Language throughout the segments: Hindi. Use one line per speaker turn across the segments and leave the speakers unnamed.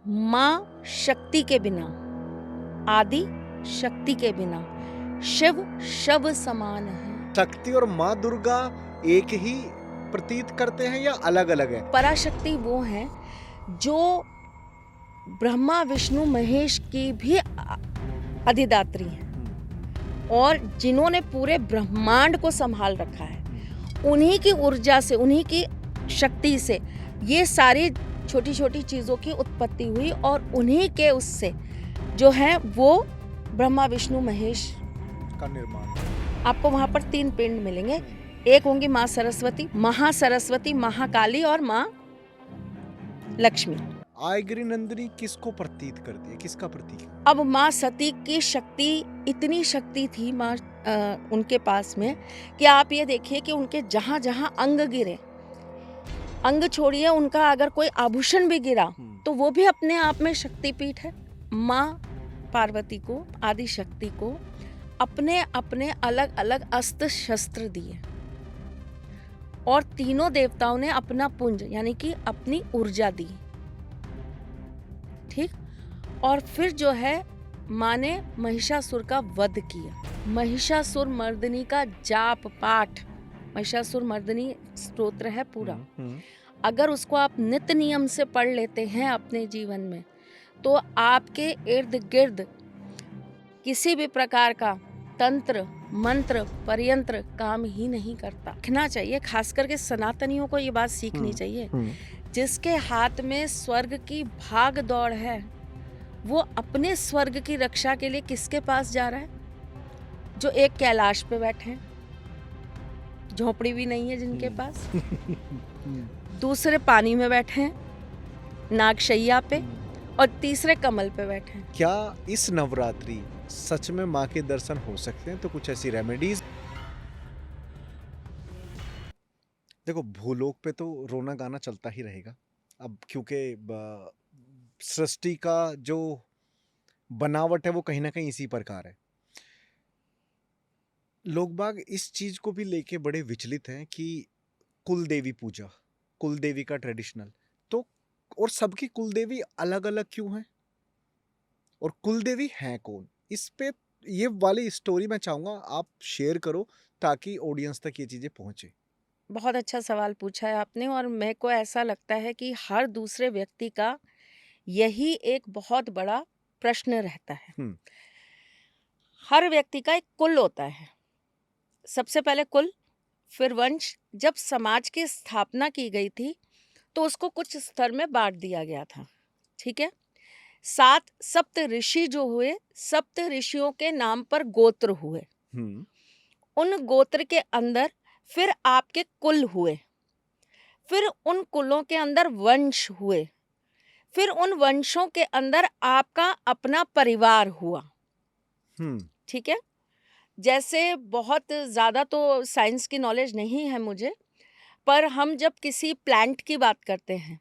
माँ शक्ति के बिना, आदि शक्ति के बिना, शिव शव समान है।
शक्ति और माँ दुर्गा एक ही प्रतीत करते हैं या अलग अलग है?
पराशक्ति वो है जो ब्रह्मा विष्णु महेश की भी अधिदात्री है और जिन्होंने पूरे ब्रह्मांड को संभाल रखा है। उन्हीं की ऊर्जा से, उन्हीं की शक्ति से ये सारी छोटी छोटी चीज़ों की उत्पत्ति हुई और उन्हीं के उससे जो है वो ब्रह्मा विष्णु महेश
का निर्माण।
आपको वहाँ पर 3 पिंड मिलेंगे। एक होंगी माँ सरस्वती, महासरस्वती, महाकाली और माँ लक्ष्मी।
आयगिरी नंदिनी किसको प्रतीत करती है, किसका प्रतीक है?
अब माँ सती की शक्ति, इतनी शक्ति थी माँ उनके पास में कि आप ये देखिए कि उनके जहाँ जहाँ अंग गिरे, अंग छोड़िए उनका अगर कोई आभूषण भी गिरा तो वो भी अपने आप में शक्तिपीठ है। माँ पार्वती को, आदि शक्ति को अपने अपने अलग अलग अस्त्र शस्त्र दिए और तीनों देवताओं ने अपना पुंज यानी कि अपनी ऊर्जा दी, ठीक। और फिर जो है माँ ने महिषासुर का वध किया। महिषासुर मर्दिनी का जाप पाठ, महिषासुर मर्दिनी स्तोत्र है पूरा। अगर उसको आप नित्य नियम से पढ़ लेते हैं अपने जीवन में तो आपके इर्द गिर्द किसी भी प्रकार का तंत्र मंत्र परयंत्र काम ही नहीं करता। सीखना चाहिए, खास करके सनातनियों को ये बात सीखनी चाहिए। जिसके हाथ में स्वर्ग की भाग दौड़ है वो अपने स्वर्ग की रक्षा के लिए किसके पास जा रहा है? जो एक कैलाश पे बैठे हैं, झोपड़ी भी नहीं है जिनके पास, दूसरे पानी में बैठे हैं नागशैया पे और तीसरे कमल पे बैठे हैं।
क्या इस नवरात्रि सच में माँ के दर्शन हो सकते हैं? तो कुछ ऐसी रेमेडीज। देखो, भूलोक पे तो रोना गाना चलता ही रहेगा अब, क्योंकि सृष्टि का जो बनावट है वो कहीं ना कहीं इसी प्रकार है। लोग बाग इस चीज को भी लेके बड़े विचलित हैं कि कुल देवी पूजा, कुल देवी का ट्रेडिशनल तो, और सबकी कुल देवी अलग अलग क्यों है और कुल देवी है कौन? इस पे ये वाली स्टोरी मैं चाहूंगा आप शेयर करो ताकि ऑडियंस तक ये चीजें पहुंचे।
बहुत अच्छा सवाल पूछा है आपने और मेरे को ऐसा लगता है कि हर दूसरे व्यक्ति का यही एक बहुत बड़ा प्रश्न रहता है। हर व्यक्ति का एक कुल होता है, सबसे पहले कुल, फिर वंश। जब समाज की स्थापना की गई थी तो उसको कुछ स्तर में बांट दिया गया था, ठीक है। 7 सप्त ऋषि जो हुए, सप्त ऋषियों के नाम पर गोत्र हुए। उन गोत्र के अंदर फिर आपके कुल हुए, फिर उन कुलों के अंदर वंश हुए, फिर उन वंशों के अंदर आपका अपना परिवार हुआ, ठीक है। जैसे बहुत ज़्यादा तो साइंस की नॉलेज नहीं है मुझे, पर हम जब किसी प्लांट की बात करते हैं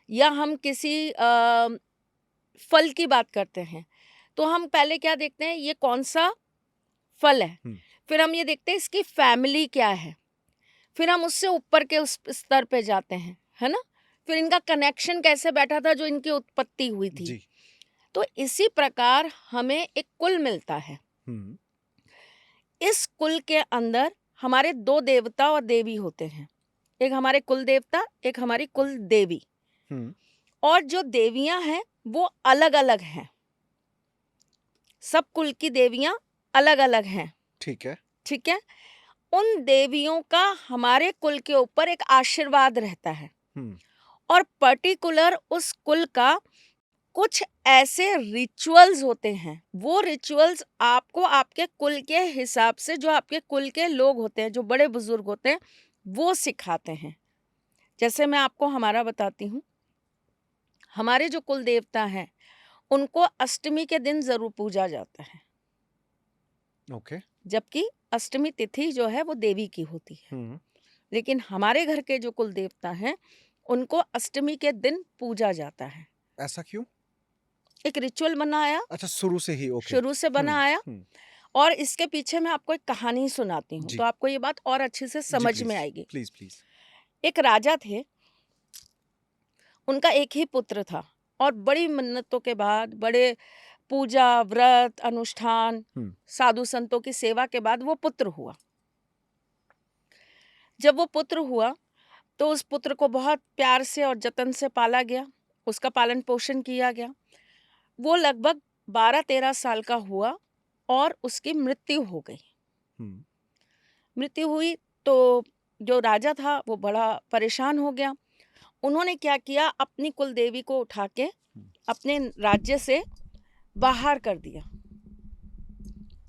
या हम किसी फल की बात करते हैं तो हम पहले क्या देखते हैं, ये कौन सा फल है। फिर हम ये देखते हैं इसकी फैमिली क्या है, फिर हम उससे ऊपर के उस स्तर पे जाते हैं, है ना। फिर इनका कनेक्शन कैसे बैठा था जो इनकी उत्पत्ति हुई थी जी। तो इसी प्रकार हमें एक कुल मिलता है। इस कुल के अंदर हमारे 2 देवता और देवी होते हैं, एक हमारे कुल देवता, एक हमारी कुल देवी। और जो देवियां हैं वो अलग अलग हैं, सब कुल की देवियां अलग अलग हैं, ठीक है, ठीक है। उन देवियों का हमारे कुल के ऊपर एक आशीर्वाद रहता है और पर्टिकुलर उस कुल का कुछ ऐसे रिचुअल्स होते हैं। वो रिचुअल्स आपको आपके कुल के हिसाब से, जो आपके कुल के लोग होते हैं, जो बड़े बुजुर्ग होते हैं, वो सिखाते हैं। जैसे मैं आपको हमारा बताती हूँ, हमारे जो कुल देवता हैं उनको अष्टमी के दिन जरूर पूजा जाता है, ओके। जबकि अष्टमी तिथि जो है वो देवी की होती है। लेकिन हमारे घर के जो कुल देवता हैं उनको अष्टमी के दिन पूजा जाता है।
ऐसा क्यों?
एक रिचुअल बना आया। अच्छा,
शुरू से ही? ओके,
शुरू से बना आया। और इसके पीछे मैं आपको एक कहानी सुनाती हूँ तो आपको ये बात और अच्छे से समझ में आएगी।
Please please.
एक राजा थे, उनका एक ही पुत्र था और बड़ी मन्नतों के बाद, बड़े पूजा व्रत अनुष्ठान, साधु संतों की सेवा के बाद वो पुत्र हुआ। जब वो पुत्र हुआ तो उस पुत्र को बहुत प्यार से और जतन से पाला गया, उसका पालन पोषण किया गया। वो लगभग 12-13 साल का हुआ और उसकी मृत्यु हो गई। मृत्यु हुई तो जो राजा था वो बड़ा परेशान हो गया। उन्होंने क्या किया, अपनी कुल देवी को उठा के अपने राज्य से बाहर कर दिया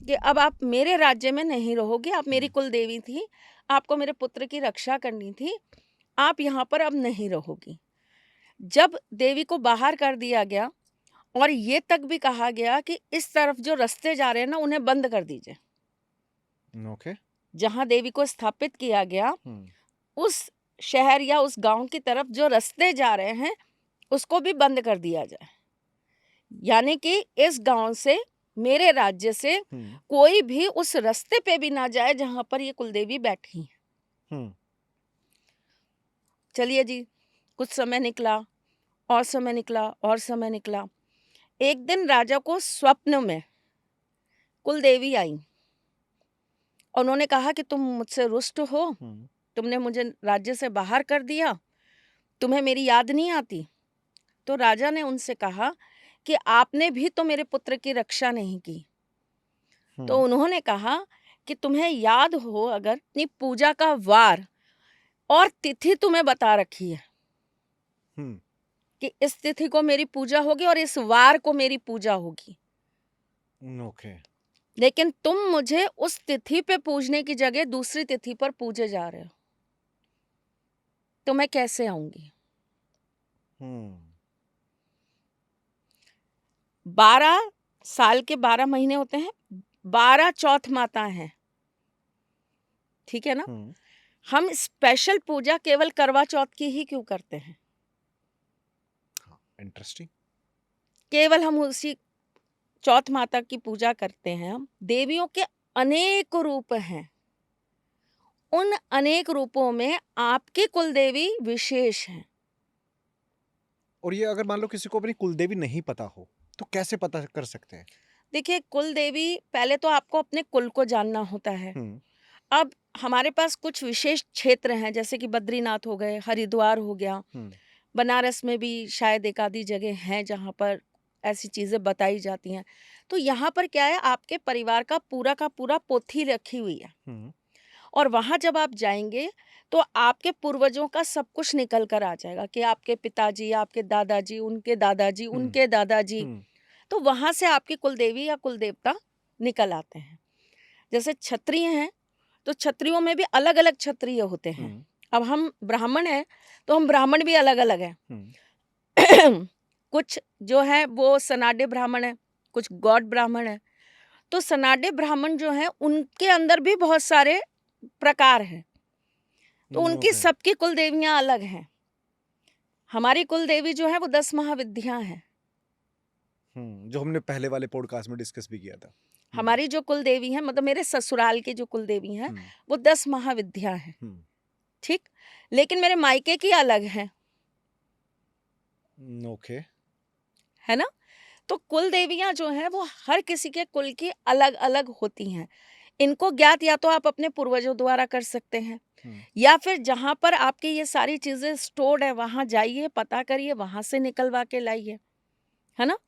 कि अब आप मेरे राज्य में नहीं रहोगे, आप मेरी कुल देवी थी, आपको मेरे पुत्र की रक्षा करनी थी, आप यहाँ पर अब नहीं रहोगी। जब देवी को बाहर कर दिया गया और ये तक भी कहा गया कि इस तरफ जो रास्ते जा रहे हैं ना उन्हें बंद कर दीजिए।
ओके।
जहाँ देवी को स्थापित किया गया उस शहर या उस गांव की तरफ जो रास्ते जा रहे हैं उसको भी बंद कर दिया जाए, यानी कि इस गांव से, मेरे राज्य से कोई भी उस रास्ते पे भी ना जाए जहां पर ये कुलदेवी बैठी है। चलिए जी, कुछ समय निकला और समय निकला और समय निकला। एक दिन राजा को स्वप्न में कुलदेवी आई। उन्होंने कहा कि तुम मुझसे रुष्ट हो, तुमने मुझे राज्य से बाहर कर दिया, तुम्हें मेरी याद नहीं आती। तो राजा ने उनसे कहा कि आपने भी तो मेरे पुत्र की रक्षा नहीं की। तो उन्होंने कहा कि तुम्हें याद हो अगर, अपनी पूजा का वार और तिथि तुम्हें बता रखी है कि इस तिथि को मेरी पूजा होगी और इस वार को मेरी पूजा होगी।
ओके।
लेकिन तुम मुझे उस तिथि पे पूजने की जगह दूसरी तिथि पर पूजे जा रहे हो, तो मैं कैसे आऊंगी? 12 साल के 12 महीने होते हैं, 12 चौथ माता हैं, ठीक है ना? हम स्पेशल पूजा केवल करवा चौथ की ही क्यों करते हैं?
इंटरेस्टिंग।
केवल हम उसी चौथ माता की पूजा करते हैं। हम देवियों के अनेक रूप हैं, उन अनेक रूपों में आपकी कुलदेवी विशेष है।
और ये अगर मान लो किसी को अपनी कुलदेवी नहीं पता हो तो कैसे पता कर सकते हैं?
देखिए, कुलदेवी पहले तो आपको अपने कुल को जानना होता है। अब हमारे पास कुछ विशेष क्षेत्र हैं, जैसे कि बद्रीनाथ हो गए, हरिद्वार हो गया, बनारस में भी शायद एक आधी जगह हैं जहाँ पर ऐसी चीज़ें बताई जाती हैं। तो यहाँ पर क्या है, आपके परिवार का पूरा पोथी रखी हुई है और वहाँ जब आप जाएंगे तो आपके पूर्वजों का सब कुछ निकल कर आ जाएगा कि आपके पिताजी, आपके दादाजी, उनके दादाजी, उनके दादाजी। तो वहाँ से आपकी कुलदेवी या कुलदेवता निकल आते हैं। जैसे क्षत्रिय हैं तो क्षत्रियों में भी अलग अलग क्षत्रिय होते हैं। अब हम ब्राह्मण हैं तो हम ब्राह्मण भी अलग अलग हैं। कुछ जो है वो सनाडे ब्राह्मण है, कुछ गौड़ ब्राह्मण है। तो सनाडे ब्राह्मण जो हैं उनके अंदर भी बहुत सारे प्रकार हैं, तो उनकी सबकी कुलदेवियां अलग हैं। हमारी कुलदेवी जो है वो 10 महाविद्या हैं,
जो हमने पहले वाले पॉडकास्ट में डिस्कस भी किया था।
हमारी जो कुलदेवी है, मतलब मेरे ससुराल की जो कुलदेवी हैं वो 10 महाविद्या हैं, ठीक। लेकिन मेरे मायके की अलग है।
ओके।
है ना? तो कुल देवियां जो हैं वो हर किसी के कुल की अलग अलग होती हैं। इनको ज्ञात या तो आप अपने पूर्वजों द्वारा कर सकते हैं या फिर जहां पर आपकी ये सारी चीजें स्टोर्ड है वहां जाइए, पता करिए, वहां से निकलवा के लाइए, है ना?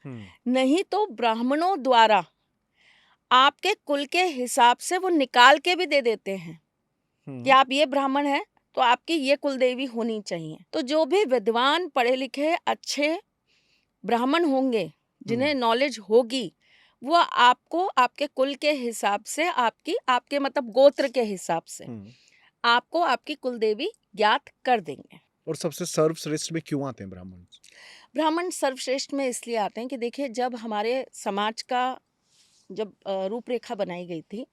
नहीं तो ब्राह्मणों द्वारा आपके कुल के हिसाब से वो निकाल के भी दे देते हैं कि आप ये ब्राह्मण हैं तो आपकी ये कुलदेवी होनी चाहिए। तो जो भी विद्वान, पढ़े लिखे, अच्छे ब्राह्मण होंगे, जिन्हें नॉलेज होगी, वो आपको आपके कुल के हिसाब से, आपके मतलब गोत्र के हिसाब से आपको आपकी कुलदेवी ज्ञात कर देंगे।
और सबसे सर्वश्रेष्ठ में क्यों आते हैं ब्राह्मण?
ब्राह्मण सर्वश्रेष्ठ में इसलिए आते हैं कि देखिए, जब हमारे समाज का जब रूपरेखा बनाई गई थी,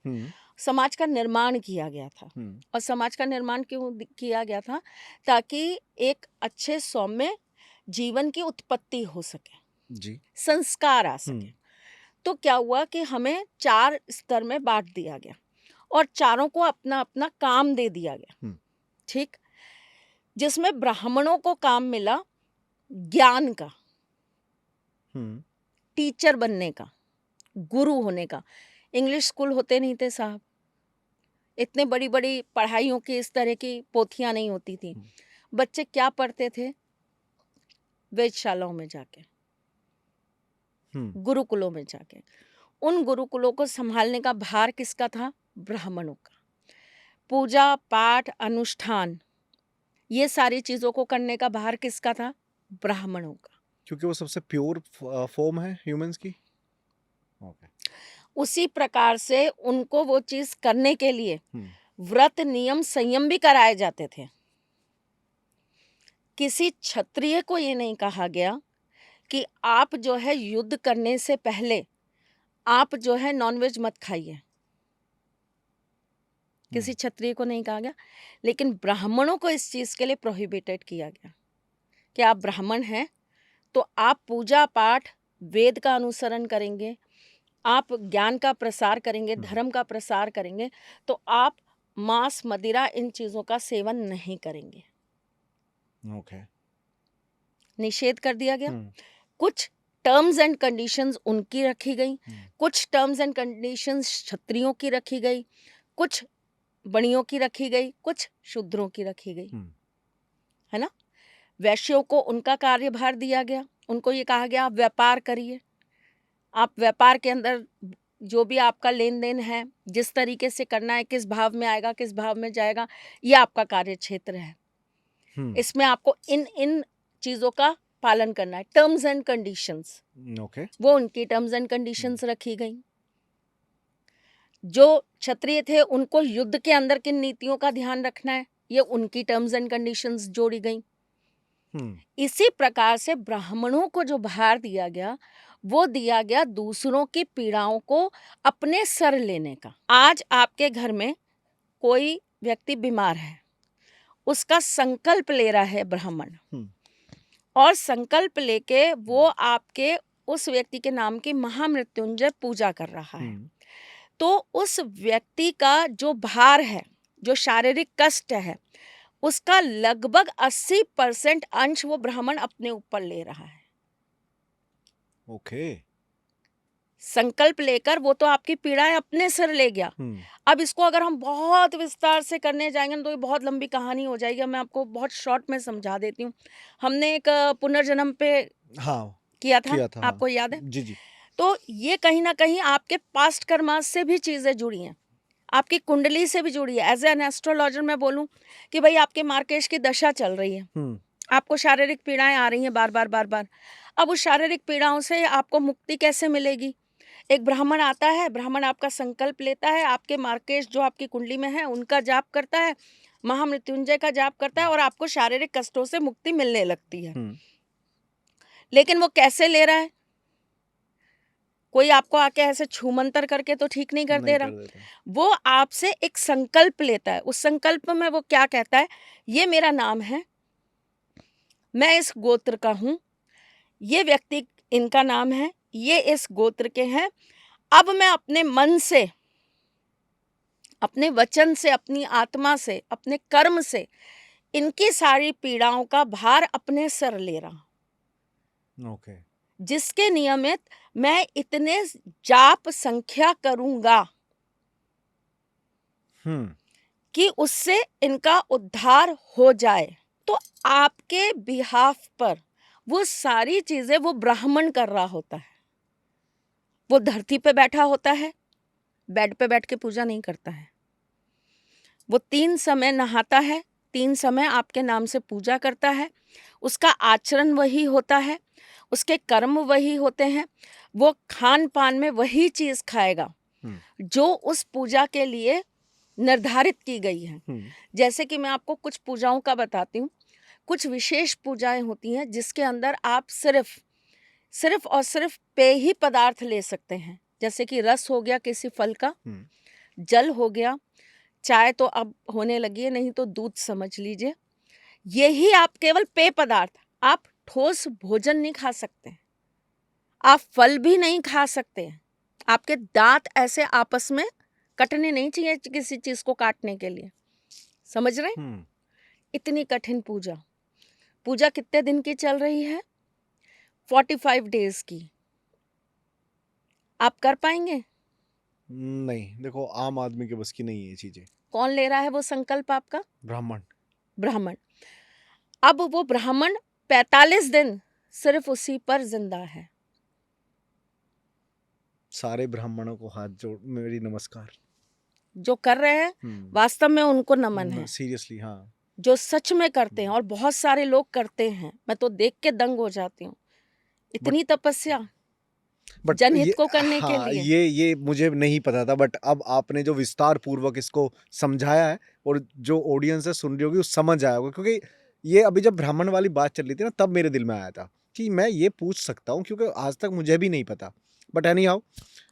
समाज का निर्माण किया गया था। और समाज का निर्माण क्यों किया गया था? ताकि एक अच्छे सौम्य जीवन की उत्पत्ति हो सके
जी,
संस्कार आ सके। तो क्या हुआ कि हमें 4 स्तर में बांट दिया गया और चारों को अपना अपना काम दे दिया गया, ठीक। जिसमें ब्राह्मणों को काम मिला ज्ञान का, टीचर बनने का, गुरु होने का। इंग्लिश स्कूल होते नहीं थे साहब, इतने बड़ी बड़ी पढ़ाइयों की इस तरह की पोथियां नहीं होती थी। बच्चे क्या पढ़ते थे? वेधशालाओं में जाके, गुरुकुलों में जाके। उन गुरुकुलों को संभालने का भार किसका था? ब्राह्मणों का। पूजा पाठ अनुष्ठान ये सारी चीजों को करने का भार किसका था? ब्राह्मणों का।
क्योंकि वो सबसे प्योर फॉर्म है ह्यूमंस की। ओके।
उसी प्रकार से उनको वो चीज करने के लिए व्रत नियम संयम भी कराए जाते थे। किसी क्षत्रिय को ये नहीं कहा गया कि आप जो है युद्ध करने से पहले आप जो है नॉनवेज मत खाइए, किसी क्षत्रिय को नहीं कहा गया। लेकिन ब्राह्मणों को इस चीज के लिए प्रोहिबिटेड किया गया कि आप ब्राह्मण हैं तो आप पूजा पाठ वेद का अनुसरण करेंगे, आप ज्ञान का प्रसार करेंगे, धर्म का प्रसार करेंगे, तो आप मांस मदिरा इन चीजों का सेवन नहीं करेंगे।
ओके।
निषेध कर दिया गया। कुछ टर्म्स एंड कंडीशंस उनकी रखी गई, कुछ टर्म्स एंड कंडीशंस क्षत्रियों की रखी गई, कुछ बणियों की रखी गई, कुछ शूद्रों की रखी गई, है ना। वैश्यों को उनका कार्यभार दिया गया, उनको ये कहा गया आप व्यापार करिए, आप व्यापार के अंदर जो भी आपका लेन देन है जिस तरीके से करना है, किस भाव में आएगा किस भाव में जाएगा, ये आपका कार्य क्षेत्र है। इसमें आपको इन इन चीजों का पालन करना है। टर्म्स एंड कंडीशंस,
ओके,
वो उनकी टर्म्स एंड कंडीशंस रखी गई। जो क्षत्रिय थे उनको युद्ध के अंदर किन नीतियों का ध्यान रखना है, ये उनकी टर्म्स एंड कंडीशंस जोड़ी गई। इसी प्रकार से ब्राह्मणों को जो भार दिया गया वो दिया गया दूसरों की पीड़ाओं को अपने सर लेने का। आज आपके घर में कोई व्यक्ति बीमार है, उसका संकल्प ले रहा है ब्राह्मण, और संकल्प लेके वो आपके उस व्यक्ति के नाम की महामृत्युंजय पूजा कर रहा है, तो उस व्यक्ति का जो भार है, जो शारीरिक कष्ट है, उसका लगभग 80% अंश वो ब्राह्मण अपने ऊपर ले रहा है।
ओके।
संकल्प लेकर वो तो आपकी पीड़ाएं अपने सिर ले गया। अब इसको अगर हम बहुत विस्तार से करने जाएंगे तो ये बहुत लंबी कहानी हो जाएगी। मैं आपको बहुत शॉर्ट में समझा देती हूँ। हमने एक पुनर्जन्म पे किया था,
हाँ।
आपको याद है?
जी।
तो ये कहीं ना कहीं आपके पास्ट कर्मास से भी चीजें जुड़ी हैं, आपकी कुंडली से भी जुड़ी है। एज एन एस्ट्रोलॉजर मैं बोलूं कि भाई आपके मार्केश की दशा चल रही है, आपको शारीरिक पीड़ाएं आ रही हैं बार बार। अब उस शारीरिक पीड़ाओं से आपको मुक्ति कैसे मिलेगी? एक ब्राह्मण आता है, ब्राह्मण आपका संकल्प लेता है, आपके मार्केश जो आपकी कुंडली में है उनका जाप करता है, महामृत्युंजय का जाप करता है, और आपको शारीरिक कष्टों से मुक्ति मिलने लगती है। लेकिन वो कैसे ले रहा है? कोई आपको आके ऐसे छूमंतर करके तो ठीक नहीं कर दे रहा। वो आपसे एक संकल्प लेता है। उस संकल्प में वो क्या कहता है? ये मेरा नाम है, मैं इस गोत्र का हूं, ये व्यक्ति इनका नाम है, ये इस गोत्र के हैं। अब मैं अपने मन से, अपने वचन से, अपनी आत्मा से, अपने कर्म से इनकी सारी पीड़ाओं का भार अपने सर ले रहा हूं।
ओके।
जिसके नियमित मैं इतने जाप संख्या करूंगा कि उससे इनका उद्धार हो जाए। तो आपके बिहाफ पर वो सारी चीजें वो ब्राह्मण कर रहा होता है। वो धरती पे बैठा होता है, बेड पे बैठ के पूजा नहीं करता है। वो 3 समय नहाता है, 3 समय आपके नाम से पूजा करता है, उसका आचरण वही होता है, उसके कर्म वही होते हैं, वो खान पान में वही चीज खाएगा जो उस पूजा के लिए निर्धारित की गई है। जैसे कि मैं आपको कुछ पूजाओं का बताती हूँ। कुछ विशेष पूजाएं होती हैं जिसके अंदर आप सिर्फ और सिर्फ पेय ही पदार्थ ले सकते हैं। जैसे कि रस हो गया किसी फल का, जल हो गया, चाय तो अब होने लगी है, नहीं तो दूध समझ लीजिए। यही आप केवल पेय पदार्थ, आप ठोस भोजन नहीं खा सकते, आप फल भी नहीं खा सकते। आपके दांत ऐसे आपस में कटने नहीं चाहिए किसी चीज को काटने के लिए। समझ रहे हैं? इतनी कठिन पूजा कितने दिन की चल रही है? 45 डेज की, आप कर पाएंगे?
नहीं, देखो आम आदमी के बस की नहीं है ये चीजें।
कौन ले रहा है वो संकल्प आपका?
ब्राह्मण।
ब्राह्मण। अब वो ब्राह्मण 45 दिन सिर्फ उसी पर जिंदा है।
सारे ब्राह्मणों को हाथ जोड़ मेरी नमस्कार।
जो कर रहे हैं वास्तव में उनको नमन है,
सीरियसली हाँ।
जो सच में करते हैं, और बहुत सारे लोग करते हैं, मैं तो देख के दंग हो जाती हूँ। इतनी तपस्या
बट
जनहित को करने के
हाँ,
लिए।
ये मुझे नहीं पता था, बट अब आपने जो विस्तार पूर्वक इसको समझाया है और जो ऑडियंस है सुन रही होगी वो समझ आया होगा, क्योंकि ये अभी जब ब्राह्मण वाली बात चल रही थी ना तब मेरे दिल में आया था कि मैं ये पूछ सकता हूँ, क्योंकि आज तक मुझे भी नहीं पता। बट एनी हाउ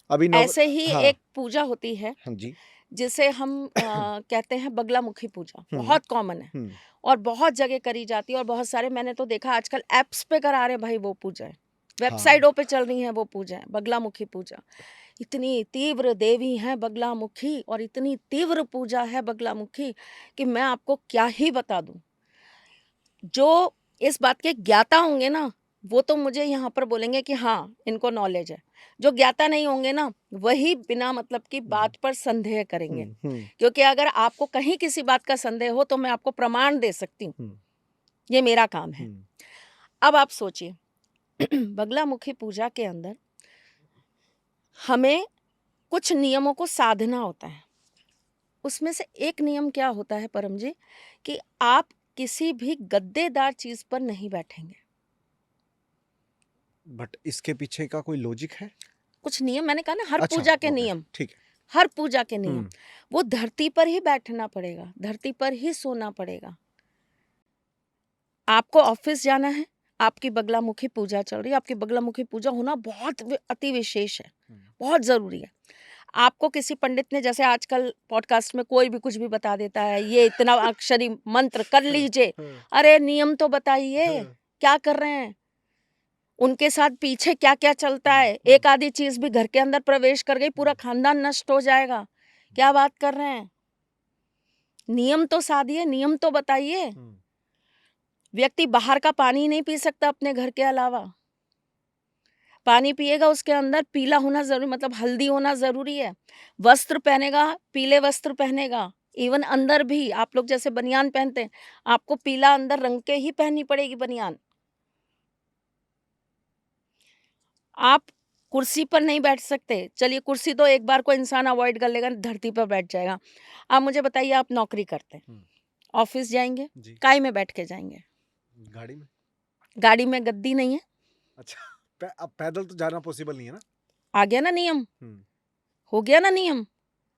अभी
ऐसे ही
हाँ
एक पूजा होती है
हाँ जी।
जिसे हम कहते हैं बगलामुखी पूजा, बहुत कॉमन है और बहुत जगह करी जाती है, और बहुत सारे मैंने तो देखा आजकल एप्स पे करा रहे भाई वो पूजा है, वेबसाइटों पे चल रही है वो पूजा है, बगलामुखी पूजा। इतनी तीव्र देवी है बगलामुखी और इतनी तीव्र पूजा है बगलामुखी कि मैं आपको क्या ही बता दूं। जो इस बात के ज्ञाता होंगे ना वो तो मुझे यहाँ पर बोलेंगे कि हाँ इनको नॉलेज है, जो ज्ञाता नहीं होंगे ना वही बिना मतलब की बात पर संदेह करेंगे। क्योंकि अगर आपको कहीं किसी बात का संदेह हो तो मैं आपको प्रमाण दे सकती हूँ, ये मेरा काम है। अब आप सोचिए बगलामुखी पूजा के अंदर हमें कुछ नियमों को साधना होता है। उसमें से एक नियम क्या होता है परम जी, कि आप किसी भी गद्देदार चीज पर नहीं बैठेंगे।
बट इसके पीछे का कोई लॉजिक है?
कुछ नियम, मैंने कहा ना हर
अच्छा,
पूजा के
ओके,
नियम,
ठीक है।
हर पूजा के नियम। वो धरती पर ही बैठना पड़ेगा, धरती पर ही सोना पड़ेगा। आपको ऑफिस जाना है, आपकी बगलामुखी पूजा चल रही है, आपकी बगलामुखी पूजा होना बहुत अति विशेष है, बहुत जरूरी है। आपको किसी पंडित ने, जैसे आजकल पॉडकास्ट में कोई भी कुछ भी बता देता है, ये इतना अक्षरी मंत्र कर लीजिए, अरे नियम तो बताइए क्या कर रहे हैं, उनके साथ पीछे क्या क्या चलता है। एक आधी चीज भी घर के अंदर प्रवेश कर गई पूरा खानदान नष्ट हो जाएगा। क्या बात कर रहे हैं, नियम तो साधिए, नियम तो बताइए। व्यक्ति बाहर का पानी नहीं पी सकता अपने घर के अलावा, पानी पिएगा उसके अंदर पीला होना जरूरी, मतलब हल्दी होना जरूरी है। वस्त्र पहनेगा पीले वस्त्र पहनेगा, इवन अंदर भी आप लोग जैसे बनियान पहनते हैं, आपको पीला अंदर रंग के ही पहननी पड़ेगी बनियान। आप कुर्सी पर नहीं बैठ सकते, चलिए कुर्सी तो एक बार को इंसान अवॉइड कर लेगा, धरती पर बैठ जाएगा। आप मुझे बताइए, आप नौकरी करते हैं, ऑफिस जाएंगे, काय में बैठ के जाएंगे?
गाड़ी में।
गाड़ी में गद्दी नहीं है।
अच्छा, अब पैदल तो जाना पॉसिबल नहीं है ना।
आ गया ना नियम, हो गया ना नियम।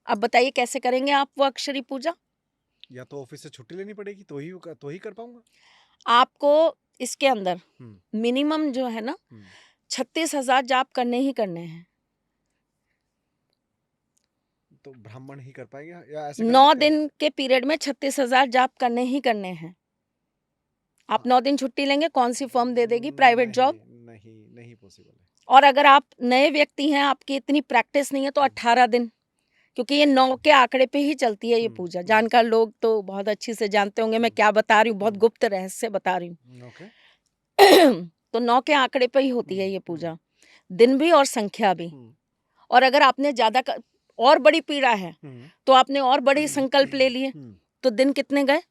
अब बताइए कैसे करेंगे आप वो अक्षरी पूजा?
या तो ऑफिस से छुट्टी लेनी पड़ेगी तो ही कर पाऊंगा।
आपको इसके अंदर मिनिमम जो है ना 36,000 जाप करने ही करने हैं।
तो ब्राह्मण ही कर पाएगा या ऐसे
9 दिन के पीरियड में 36,000 जाप करने ही करने हैं। आप 9 दिन छुट्टी लेंगे, कौन सी फर्म दे देगी प्राइवेट जॉब?
नहीं पॉसिबल है।
और अगर आप नए व्यक्ति हैं, आपकी इतनी प्रैक्टिस नहीं है, तो 18 दिन, क्योंकि ये 9 के आंकड़े पे ही चलती है ये पूजा। जानकार लोग तो बहुत अच्छी से जानते होंगे मैं क्या बता रही हूँ, बहुत गुप्त रहस्य बता रही हूँ। तो 9 के आंकड़े पे ही होती है ये पूजा, दिन भी और संख्या भी। और अगर आपने ज्यादा और बड़ी पीड़ा है तो आपने और बड़ी संकल्प ले लिए, तो दिन कितने गए?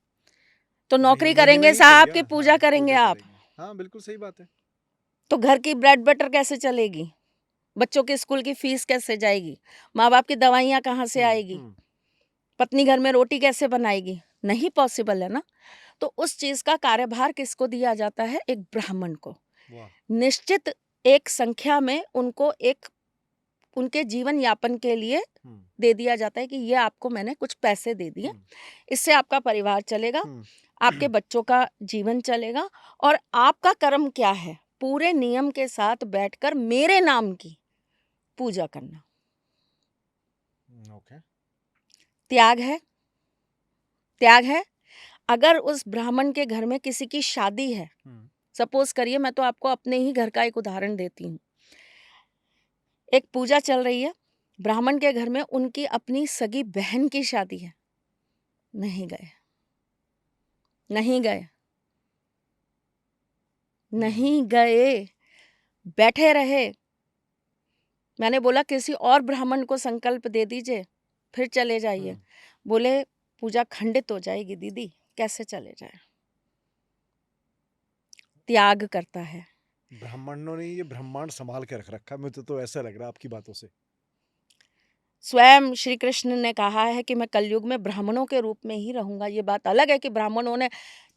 तो नौकरी करेंगे साहब की पूजा करेंगे आप।
हाँ बिल्कुल सही बात है।
तो घर की ब्रेड बटर कैसे चलेगी? बच्चों के स्कूल की फीस कैसे जाएगी? माँ बाप की दवाइयाँ कहाँ से आएगी? पत्नी घर में रोटी कैसे बनाएगी? नहीं पॉसिबल है ना। तो उस चीज का कार्यभार किसको दिया जाता है? एक ब्राह्मण को। निश्चित एक संख्या में उनको एक उनके जीवन यापन के लिए दे दिया जाता है कि ये आपको मैंने कुछ पैसे दे दिए, इससे आपका परिवार चलेगा, आपके बच्चों का जीवन चलेगा। और आपका कर्म क्या है? पूरे नियम के साथ बैठकर मेरे नाम की पूजा करना। त्याग है, त्याग है। अगर उस ब्राह्मण के घर में किसी की शादी है, सपोज करिए, मैं तो आपको अपने ही घर का एक उदाहरण देती हूँ, एक पूजा चल रही है, ब्राह्मण के घर में उनकी अपनी सगी बहन की शादी है, नहीं गए, नहीं गए, नहीं गए। बैठे रहे। मैंने बोला किसी और ब्राह्मण को संकल्प दे दीजिए, फिर चले जाइए। बोले पूजा खंडित हो जाएगी दीदी, कैसे चले जाए। त्याग करता है।
ब्राह्मणों ने ये ब्रह्मांड संभाल के रख रखा है, मुझे तो ऐसा लग रहा है आपकी बातों से।
स्वयं श्री कृष्ण ने कहा है कि मैं कलयुग में ब्राह्मणों के रूप में ही रहूंगा। ये बात अलग है कि ब्राह्मणों ने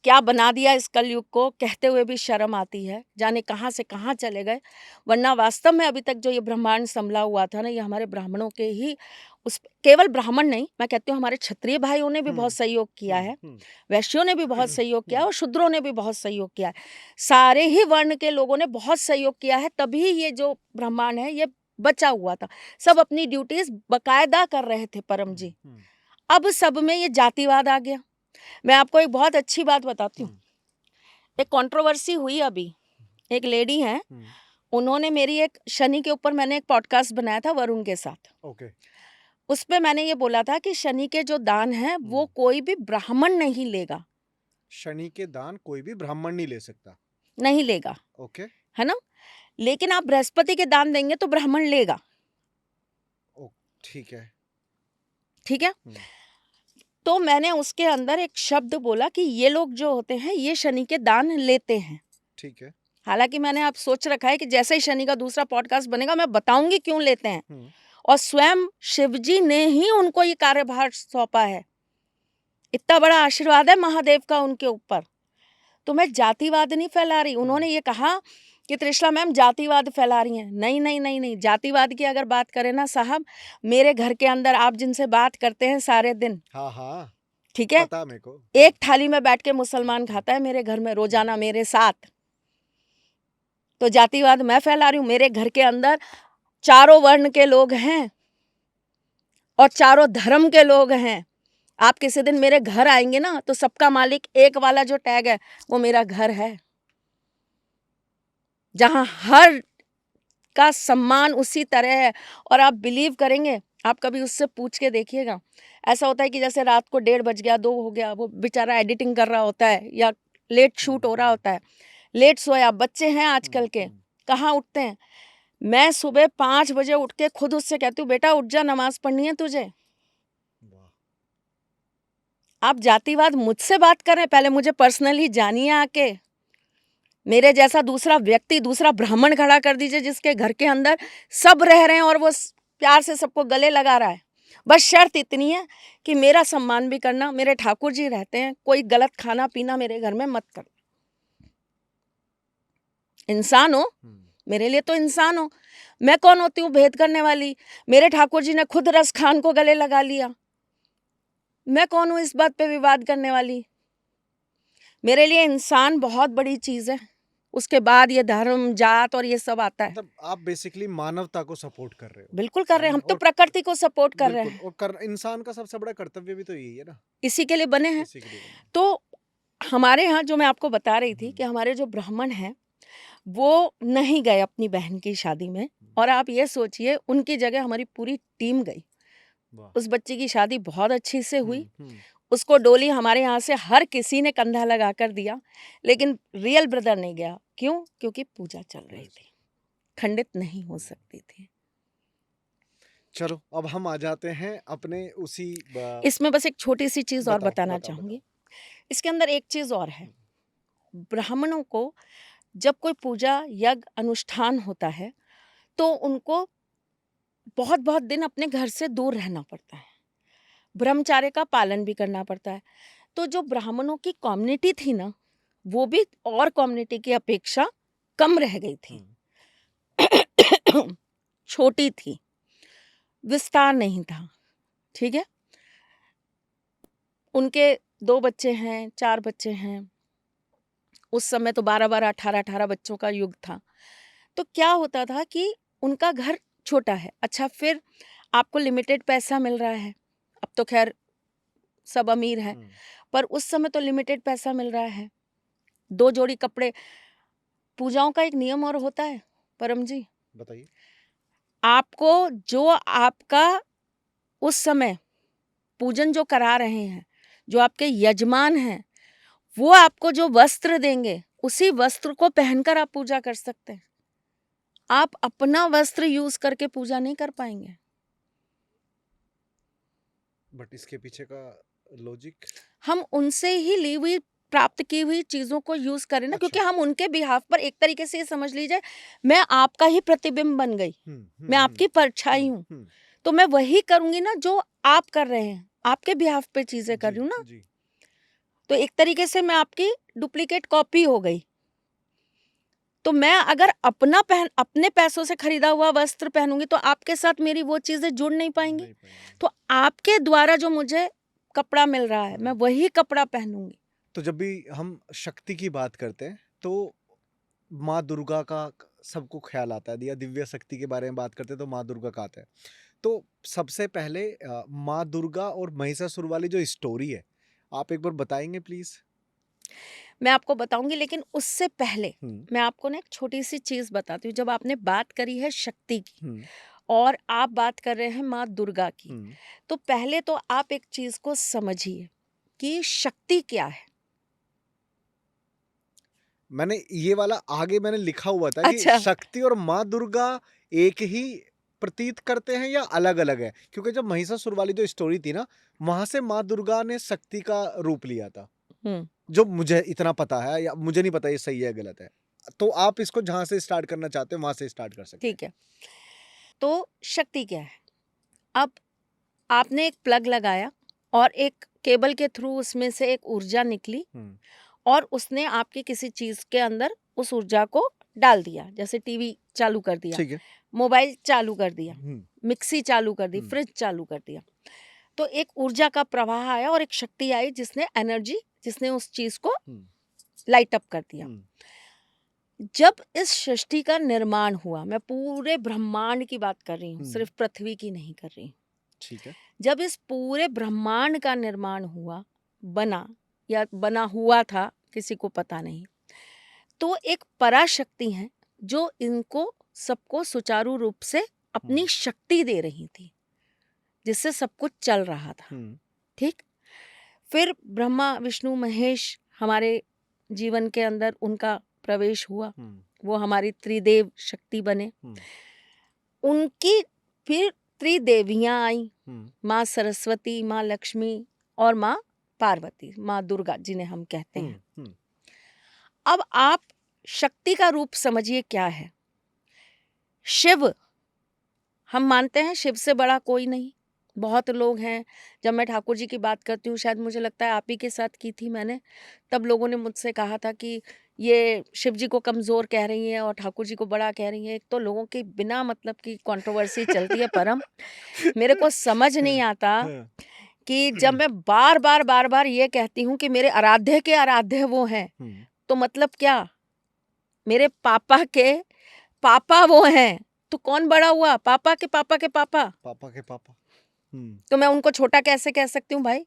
क्या बना दिया इस कलयुग को, कहते हुए भी शर्म आती है, जाने कहाँ से कहाँ चले गए। वरना वास्तव में अभी तक जो ये ब्रह्मांड संभला हुआ था ना, ये हमारे ब्राह्मणों के ही उस, केवल ब्राह्मण नहीं, मैं कहती हूँ हमारे क्षत्रिय भाइयों ने भी बहुत सहयोग किया है, वैश्यों ने भी बहुत सहयोग किया है, और शूद्रों ने भी बहुत सहयोग किया है। सारे ही वर्ण के लोगों ने बहुत सहयोग किया है, तभी ये जो ब्रह्मांड है ये बचा हुआ था। सब अपनी ड्यूटीज बकायदा कर रहे थे परम जी। अब सब में ये जातिवाद आ गया। मैं आपको एक बहुत अच्छी बात बताती हूँ। एक कंट्रोवर्सी हुई अभी, एक लेडी है, उन्होंने मेरी एक शनि के ऊपर मैंने एक पॉडकास्ट बनाया था वरुण के साथ।
ओके।
उस पे मैंने ये बोला था कि शनि के जो दान है वो कोई भी ब्राह्मण नहीं लेगा।
शनि के दान कोई भी ब्राह्मण नहीं ले सकता,
नहीं लेगा,
ओके,
है ना। लेकिन आप बृहस्पति के दान देंगे तो ब्राह्मण लेगा।
ठीक है,
ठीक है। तो मैंने उसके अंदर एक शब्द बोला कि ये लोग जो होते हैं ये शनि के दान लेते हैं।
ठीक है।
हालांकि मैंने आप सोच रखा है कि जैसे ही शनि का दूसरा पॉडकास्ट बनेगा मैं बताऊंगी क्यों लेते हैं। और स्वयं शिवजी ने ही उनको ये कार्यभार सौंपा है। इतना बड़ा आशीर्वाद है महादेव का उनके ऊपर। तो मैं जातिवाद नहीं फैला रही। उन्होंने ये कहा कि त्रिशला मैम जातिवाद फैला रही हैं। नहीं नहीं नहीं नहीं, जातिवाद की अगर बात करें ना साहब, मेरे घर के अंदर आप जिनसे बात करते हैं सारे दिन,
हाँ हाँ,
ठीक है,
पता मेरे को,
एक थाली में बैठ के मुसलमान खाता है मेरे घर में रोजाना मेरे साथ। तो जातिवाद मैं फैला रही हूँ? मेरे घर के अंदर चारों वर्ण के लोग हैं और चारों धर्म के लोग हैं। आप किसी दिन मेरे घर आएंगे ना तो सबका मालिक एक वाला जो टैग है वो मेरा घर है, जहां हर का सम्मान उसी तरह है। और आप बिलीव करेंगे, आप कभी उससे पूछ के देखिएगा। ऐसा होता है कि जैसे रात को 1:30 बज गया, 2 हो गया, वो बेचारा एडिटिंग कर रहा होता है या लेट शूट हो रहा होता है, लेट सोया। बच्चे हैं आजकल के, कहाँ उठते हैं। मैं सुबह 5 बजे उठ के खुद उससे कहती हूँ बेटा उठ जा, नमाज पढ़नी है तुझे। आप जातिवाद मुझसे बात कर रहे हैं, पहले मुझे पर्सनली जानिए आके। मेरे जैसा दूसरा व्यक्ति, दूसरा ब्राह्मण खड़ा कर दीजिए जिसके घर के अंदर सब रह रहे हैं और वो प्यार से सबको गले लगा रहा है। बस शर्त इतनी है कि मेरा सम्मान भी करना। मेरे ठाकुर जी रहते हैं, कोई गलत खाना पीना मेरे घर में मत करना। इंसान हो, मेरे लिए तो इंसान हो। मैं कौन होती हूँ भेद करने वाली? मेरे ठाकुर जी ने खुद रस खान को गले लगा लिया, मैं कौन हूँ इस बात पे विवाद करने वाली? मेरे लिए इंसान बहुत बड़ी चीज है, उसके बाद ये धर्म जात और ये सब आता है।
मतलब आप बेसिकली मानवता को सपोर्ट कर रहे हो।
बिल्कुल कर रहे हैं, हम तो प्रकृति को सपोर्ट कर रहे हैं।
और इंसान का सबसे बड़ा कर्तव्य भी तो यही है ना,
इसी के लिए बने हैं।
इसी के लिए बने।
तो हमारे यहाँ जो मैं आपको बता रही थी कि हमारे जो ब्राह्मण हैं वो नहीं गए अपनी बहन की शादी में, और आप ये सोचिए उनकी जगह हमारी पूरी टीम गई। उस बच्ची की शादी बहुत अच्छी से हुई, उसको डोली हमारे यहाँ से हर किसी ने कंधा लगा कर दिया, लेकिन रियल ब्रदर नहीं गया। क्यों? क्योंकि पूजा चल रही थी, खंडित नहीं हो सकती थी।
चलो अब हम आ जाते हैं अपने उसी
इसमें बस एक छोटी सी चीज और बताना
बताओ।
चाहूंगी। इसके अंदर एक चीज और है, ब्राह्मणों को जब कोई पूजा यज्ञ अनुष्ठान होता है तो उनको बहुत बहुत दिन अपने घर से दूर रहना पड़ता है, ब्रह्मचार्य का पालन भी करना पड़ता है। तो जो ब्राह्मणों की कम्युनिटी थी ना, वो भी और कम्युनिटी की अपेक्षा कम रह गई थी, छोटी थी, विस्तार नहीं था। ठीक है, उनके 2 बच्चे हैं, 4 बच्चे हैं। उस समय तो 12-12, 18-18 बच्चों का युग था। तो क्या होता था कि उनका घर छोटा है। अच्छा, फिर आपको लिमिटेड पैसा मिल रहा है, अब तो खैर सब अमीर हैं, पर उस समय तो लिमिटेड पैसा मिल रहा है। 2 जोड़ी कपड़े। पूजाओं का एक नियम और होता है परम जी,
बताइए।
आपको जो आपका उस समय पूजन जो करा रहे हैं, जो आपके यजमान हैं, वो आपको जो वस्त्र देंगे उसी वस्त्र को पहनकर आप पूजा कर सकते हैं। आप अपना वस्त्र यूज करके पूजा नहीं कर पाएंगे।
बट इसके पीछे का लॉजिक,
हम उनसे ही ली हुई प्राप्त की हुई चीजों को यूज करें ना, क्योंकि
अच्छा।
हम उनके बिहाफ पर एक तरीके से ये समझ लीजिए मैं आपका ही प्रतिबिंब बन गई, मैं आपकी परछाई हूँ, तो मैं वही करूंगी ना जो आप कर रहे हैं, आपके बिहाफ पे चीजें कर रही हूँ ना,
जी।
तो एक तरीके से मैं आपकी डुप्लीकेट कॉपी हो गई। तो मैं अगर अपने पैसों से खरीदा हुआ वस्त्र पहनूंगी तो आपके साथ मेरी वो चीजें जुड़ नहीं पाएंगी। तो आपके द्वारा जो मुझे कपड़ा मिल रहा है मैं वही कपड़ा पहनूंगी।
तो जब भी हम शक्ति की बात करते हैं तो माँ दुर्गा का सबको ख्याल आता है, या दिव्य शक्ति के बारे में बात करते हैं तो माँ दुर्गा का आता है। तो सबसे पहले माँ दुर्गा और महिषासुर वाली जो स्टोरी है, आप एक बार बताएंगे प्लीज?
मैं आपको बताऊंगी, लेकिन उससे पहले मैं आपको ना एक छोटी सी चीज बताती हूँ। जब आपने बात करी है शक्ति की और आप बात कर रहे हैं माँ दुर्गा की, तो पहले तो आप एक चीज को समझिए कि शक्ति क्या है।
मैंने ये वाला आगे मैंने लिखा हुआ था कि
अच्छा,
शक्ति और माँ दुर्गा एक ही प्रतीत करते हैं या अलग अलग है? क्योंकि जब महिषासुर वाली जो स्टोरी थी ना, वहां से माँ दुर्गा ने शक्ति का रूप लिया था, जो मुझे इतना पता है, या मुझे नहीं पता ये सही है गलत है। तो आप इसको जहां से स्टार्ट करना चाहते हो वहां से स्टार्ट कर सकते हैं।
ठीक है। तो शक्ति क्या है? अब आपने एक प्लग लगाया और एक केबल के थ्रू उसमें से एक ऊर्जा निकली और उसने आपकी किसी चीज के अंदर उस ऊर्जा को डाल दिया। जैसे टीवी चालू कर दिया,
ठीक है।
मोबाइल चालू कर दिया, मिक्सी चालू कर दी, फ्रिज चालू कर दिया। तो एक ऊर्जा का प्रवाह आया और एक शक्ति आई जिसने एनर्जी, जिसने उस चीज को लाइट अप कर दिया। जब इस सृष्टि का निर्माण हुआ, मैं पूरे ब्रह्मांड की बात कर रही हूँ, सिर्फ पृथ्वी की नहीं कर रही हूँ।
ठीक है।
जब इस पूरे ब्रह्मांड का निर्माण हुआ, बना या बना हुआ था, किसी को पता नहीं, तो एक पराशक्ति है जो इनको सबको सुचारू रूप से अपनी शक्ति दे रही थी, जिससे सब कुछ चल रहा था। ठीक। फिर ब्रह्मा विष्णु महेश हमारे जीवन के अंदर उनका प्रवेश हुआ, वो हमारी त्रिदेव शक्ति बने। उनकी फिर त्रिदेवियां आई, माँ सरस्वती, माँ लक्ष्मी और माँ पार्वती, माँ दुर्गा जिन्हें हम कहते हैं। अब आप शक्ति का रूप समझिए क्या है। शिव, हम मानते हैं शिव से बड़ा कोई नहीं। बहुत लोग हैं, जब मैं ठाकुर जी की बात करती हूँ, शायद मुझे लगता है आप ही के साथ की थी मैंने, तब लोगों ने मुझसे कहा था कि ये शिव जी को कमज़ोर कह रही हैं और ठाकुर जी को बड़ा कह रही हैं। एक तो लोगों की बिना मतलब की कंट्रोवर्सी चलती है परम। मेरे को समझ नहीं आता कि जब मैं बार बार ये कहती हूँ कि मेरे आराध्य के आराध्य वो हैं, तो मतलब क्या? मेरे पापा के पापा वो हैं, तो कौन बड़ा हुआ? पापा के पापा के पापा।
पापा के पापा।
तो मैं उनको छोटा कैसे कह सकती हूँ भाई?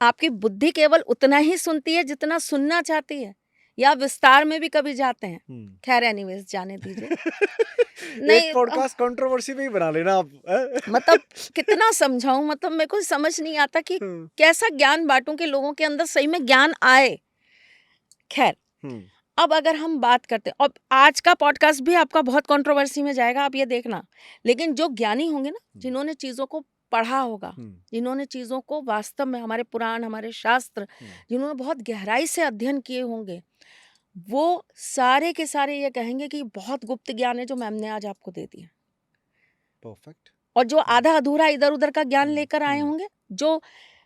आपकी बुद्धि केवल उतना ही सुनती है जितना सुनना चाहती है, या विस्तार में भी कभी जाते हैं। खैर एनीवेज, जाने दीजिए। नहीं
एक पॉडकास्ट कंट्रोवर्सी पे ही बना लेना आप।
मतलब कितना समझाऊं, मतलब मेरे को समझ नहीं आता कि कैसा ज्ञान बांटूं कि लोगों के अंदर सही में ज्ञान आए। खैर, अब अगर हम बात करते हैं, अब आज का पॉडकास्ट भी आपका बहुत कंट्रोवर्सी में जाएगा, आप ये देखना। लेकिन जो ज्ञानी होंगे ना, जिन्होंने चीजों को पढ़ा होगा, जिन्होंने चीजों को वास्तव में, हमारे पुराण, हमारे शास्त्र, जिन्होंने बहुत गहराई से अध्ययन किए होंगे, वो सारे के सारे ये कहेंगे कि बहुत गुप्त ज्ञान है जो मैम ने आज आपको दे दिया।
परफेक्ट।
और जो आधा अधूरा इधर उधर का ज्ञान लेकर आए होंगे, जो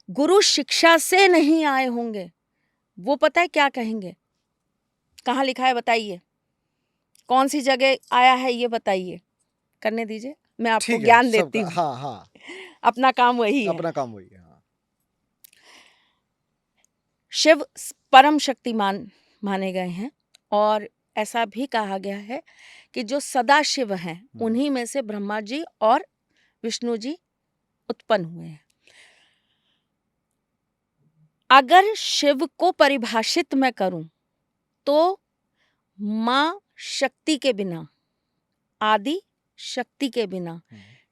गुरु शिक्षा से नहीं आए होंगे, वो पता है क्या कहेंगे? कहाँ लिखा है बताइए, कौन सी जगह आया है ये बताइए। करने दीजिए, मैं आपको ज्ञान देती हूँ।
हाँ हाँ,
अपना काम वही है।
अपना काम वही है। हाँ।
शिव परम शक्तिमान माने गए हैं और ऐसा भी कहा गया है कि जो सदा शिव हैं उन्हीं में से ब्रह्मा जी और विष्णु जी उत्पन्न हुए हैं। अगर शिव को परिभाषित मैं करूं तो मां शक्ति के बिना, आदि शक्ति के बिना,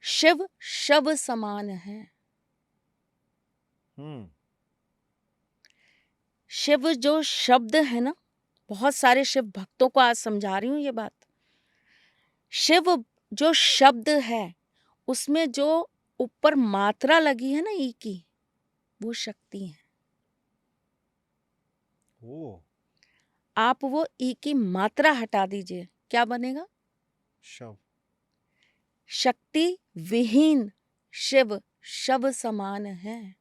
शिव शव समान है। शिव जो शब्द है ना, बहुत सारे शिव भक्तों को आज समझा रही हूँ ये बात, शिव जो शब्द है उसमें जो ऊपर मात्रा लगी है ना ई की, वो शक्ति है।
ओ
आप वो ई की मात्रा हटा दीजिए, क्या बनेगा?
शव।
शक्ति विहीन शिव शव समान है।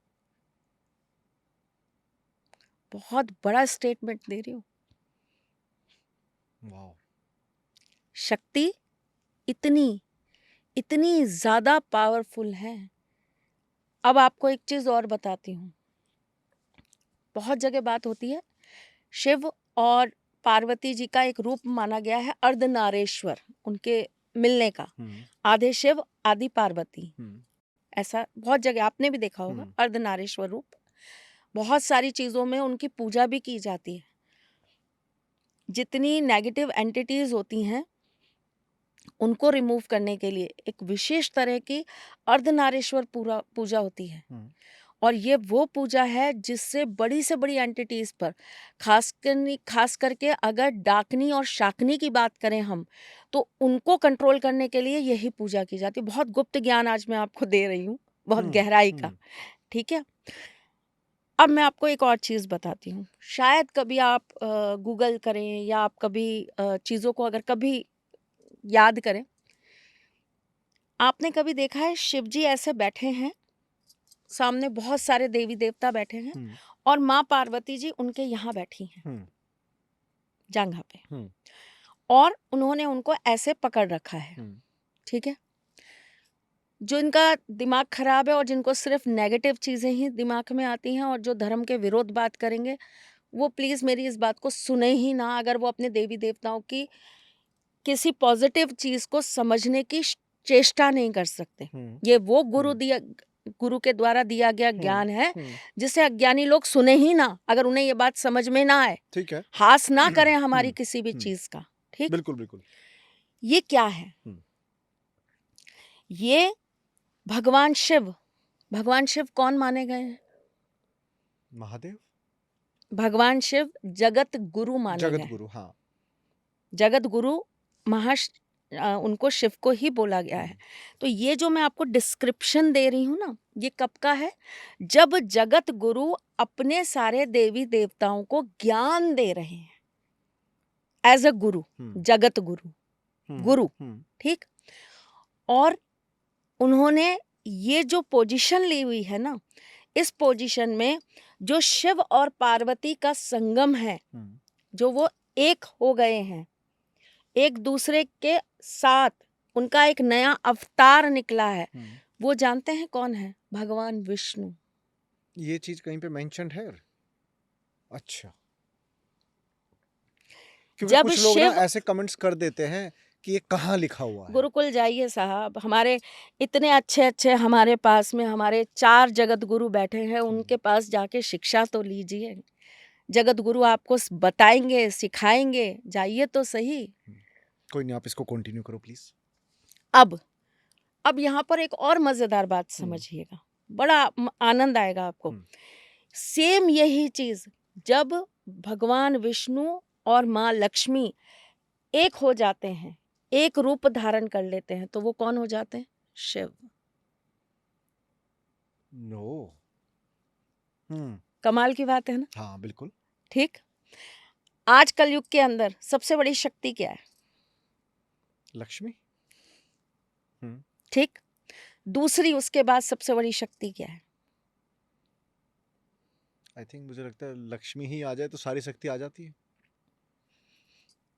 बहुत बड़ा स्टेटमेंट दे रही हूँ।
वाओ।
शक्ति इतनी इतनी ज्यादा पावरफुल है। अब आपको एक चीज और बताती हूँ। बहुत जगह बात होती है शिव और पार्वती जी का एक रूप माना गया है अर्धनारेश्वर, उनके मिलने का। आधे शिव आदि पार्वती, ऐसा बहुत जगह आपने भी देखा होगा। अर्धनारेश्वर रूप बहुत सारी चीजों में उनकी पूजा भी की जाती है। जितनी नेगेटिव एंटिटीज होती हैं उनको रिमूव करने के लिए एक विशेष तरह की अर्धनारेश्वर पूजा होती है। और ये वो पूजा है जिससे बड़ी से बड़ी एंटिटीज पर खास करके अगर डाकनी और शाकनी की बात करें हम, तो उनको कंट्रोल करने के लिए यही पूजा की जाती है। बहुत गुप्त ज्ञान आज मैं आपको दे रही हूँ, बहुत गहराई का। ठीक है, अब मैं आपको एक और चीज़ बताती हूँ। शायद कभी आप गूगल करें या आप कभी चीज़ों को अगर कभी याद करें, आपने कभी देखा है शिव जी ऐसे बैठे हैं, सामने बहुत सारे देवी देवता बैठे हैं और माँ पार्वती जी उनके यहाँ बैठी हैं जांघा पे, और उन्होंने उनको ऐसे पकड़ रखा है। ठीक है, जो इनका दिमाग खराब है और जिनको सिर्फ नेगेटिव चीजें ही दिमाग में आती हैं और जो धर्म के विरोध बात करेंगे, वो प्लीज मेरी इस बात को सुने ही ना। अगर वो अपने देवी देवताओं की किसी पॉजिटिव चीज को समझने की चेष्टा नहीं कर सकते। ये वो गुरु के द्वारा दिया गया ज्ञान है जिसे अज्ञानी लोग सुने ही ना, अगर उन्हें ये बात समझ में ना आए।
ठीक है,
हास ना करें हमारी किसी भी चीज का। ठीक,
बिल्कुल बिल्कुल।
ये क्या है? ये भगवान शिव। भगवान शिव कौन माने गए हैं?
महादेव।
भगवान शिव जगत गुरु माने गए।
जगत गुरु, हाँ।
जगत गुरु उनको शिव को ही बोला गया है। तो ये जो मैं आपको डिस्क्रिप्शन दे रही हूँ ना, ये कब का है? जब जगत गुरु अपने सारे देवी देवताओं को ज्ञान दे रहे हैं एज अ गुरु, जगत गुरु। ठीक, और उन्होंने ये जो पोजीशन ली हुई है ना, इस पोजीशन में जो शिव और पार्वती का संगम है, जो वो एक हो गए हैं, एक दूसरे के साथ उनका एक नया अवतार निकला है, वो जानते हैं कौन है? भगवान विष्णु।
ये चीज कहीं पे मेंशन्ड है? अच्छा, क्योंकि
जब
कुछ लोग ना
शिव
ऐसे कमेंट्स कर देते हैं कि ये कहाँ लिखा हुआ है।
गुरुकुल जाइए साहब, हमारे इतने अच्छे अच्छे हमारे पास में हमारे 4 जगत गुरु बैठे हैं, उनके पास जाके शिक्षा तो लीजिए। जगत गुरु आपको बताएंगे, सिखाएंगे, जाइए तो सही।
कोई नहीं, आप इसको कंटिन्यू करो प्लीज।
अब यहाँ पर एक और मजेदार बात समझिएगा, बड़ा आनंद आएगा आपको। सेम यही चीज जब भगवान विष्णु और माँ लक्ष्मी एक हो जाते हैं, एक रूप धारण कर लेते हैं, तो वो कौन हो जाते हैं? शिव।
नो।
कमाल की बात है ना?
हाँ बिल्कुल।
ठीक, आज कलयुग के अंदर सबसे बड़ी शक्ति क्या है?
लक्ष्मी।
ठीक, दूसरी उसके बाद सबसे बड़ी शक्ति क्या है?
आई थिंक मुझे लगता है लक्ष्मी ही आ जाए तो सारी शक्ति आ जाती है।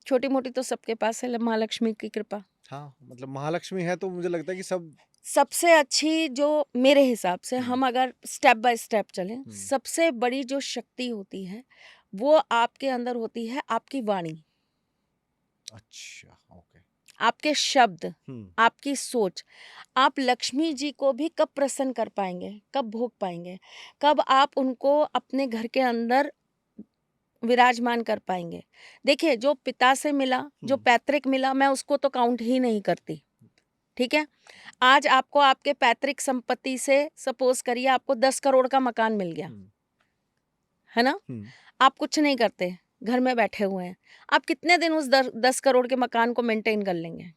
छोटी मोटी तो सबके पास है माँ लक्ष्मी की कृपा।
हाँ, मतलब महालक्ष्मी है तो मुझे लगता है कि सब।
सबसे अच्छी जो मेरे हिसाब से हम अगर स्टेप बाय स्टेप चलें, सबसे बड़ी जो शक्ति होती है वो आपके अंदर होती है आपकी वाणी।
अच्छा, ओके।
आपके शब्द, आपकी सोच। आप लक्ष्मी जी को भी कब प्रसन्न कर पाएंगे, कब भोग पाएंगे, कब आप उनको अपने घर के अंदर विराजमान कर पाएंगे? देखिए, जो पिता से मिला, जो पैतृक मिला, मैं उसको तो काउंट ही नहीं करती। ठीक है, आज आपको आपके पैतृक संपत्ति से सपोज करिए आपको 10 करोड़ का मकान मिल गया, है ना? आप कुछ नहीं करते, घर में बैठे हुए हैं, आप कितने दिन उस 10 करोड़ के मकान को मेंटेन कर लेंगे?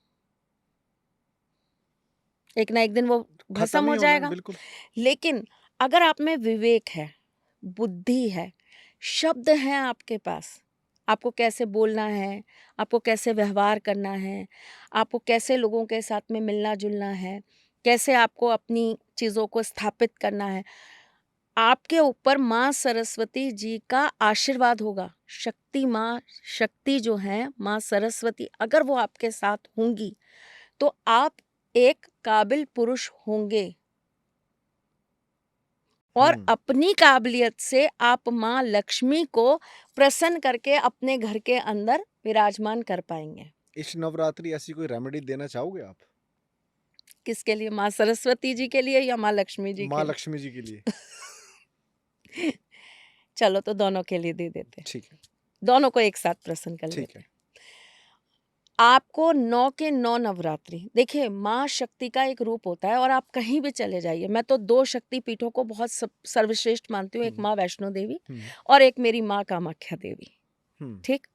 एक ना एक दिन वो भस्म
खत्म
हो
ही होना है,
जाएगा।
बिल्कुल।
लेकिन अगर आप में विवेक है, बुद्धि है, शब्द हैं आपके पास, आपको कैसे बोलना है, आपको कैसे व्यवहार करना है, आपको कैसे लोगों के साथ में मिलना जुलना है, कैसे आपको अपनी चीज़ों को स्थापित करना है, आपके ऊपर माँ सरस्वती जी का आशीर्वाद होगा। शक्ति माँ, शक्ति जो है माँ सरस्वती, अगर वो आपके साथ होंगी तो आप एक काबिल पुरुष होंगे और अपनी काबिलियत से आप माँ लक्ष्मी को प्रसन्न करके अपने घर के अंदर विराजमान कर पाएंगे।
इस नवरात्रि ऐसी कोई रेमेडी देना चाहोगे आप?
किसके लिए? माँ सरस्वती जी के लिए या माँ लक्ष्मी जी
माँ
के
लक्ष्मी जी के लिए।
लिए? चलो तो दोनों के लिए दे देते हैं।
ठीक है,
दोनों को एक साथ प्रसन्न कर
ठीक
लेते
है।
हैं। आपको 9 के 9 नवरात्रि, देखिए माँ शक्ति का एक रूप होता है और आप कहीं भी चले जाइए, मैं तो 2 शक्ति पीठों को बहुत सर्वश्रेष्ठ मानती हूँ, एक माँ वैष्णो देवी
हुँ,
और एक मेरी माँ कामाख्या देवी।
हुँ,
ठीक?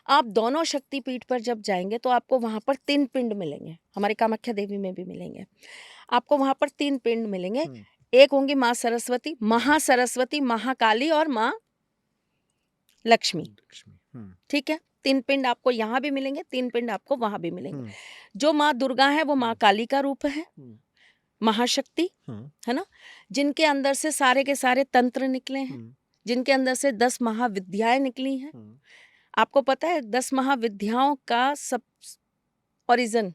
आप दोनों शक्तिपीठ पर जब जाएंगे तो आपको वहां पर 3 पिंड मिलेंगे, हमारी कामाख्या देवी में भी मिलेंगे। आपको वहां पर 3 पिंड मिलेंगे।
हुँ,
एक होंगी माँ सरस्वती, महासरस्वती, महाकाली और माँ लक्ष्मी।
लक्ष्मी। हुँ,
ठीक है? 3 पिंड आपको यहाँ भी मिलेंगे, 3 पिंड आपको वहां भी मिलेंगे।
हुँ,
जो माँ दुर्गा है वो माँ काली का रूप है,
हुँ,
महाशक्ति,
हुँ,
है ना? जिनके अंदर से सारे के सारे तंत्र निकले हैं,
हुँ,
जिनके अंदर से 10 महाविद्याएं निकली हैं।
हुँ,
आपको पता है 10 महाविद्याओं का सब ओरिजिन,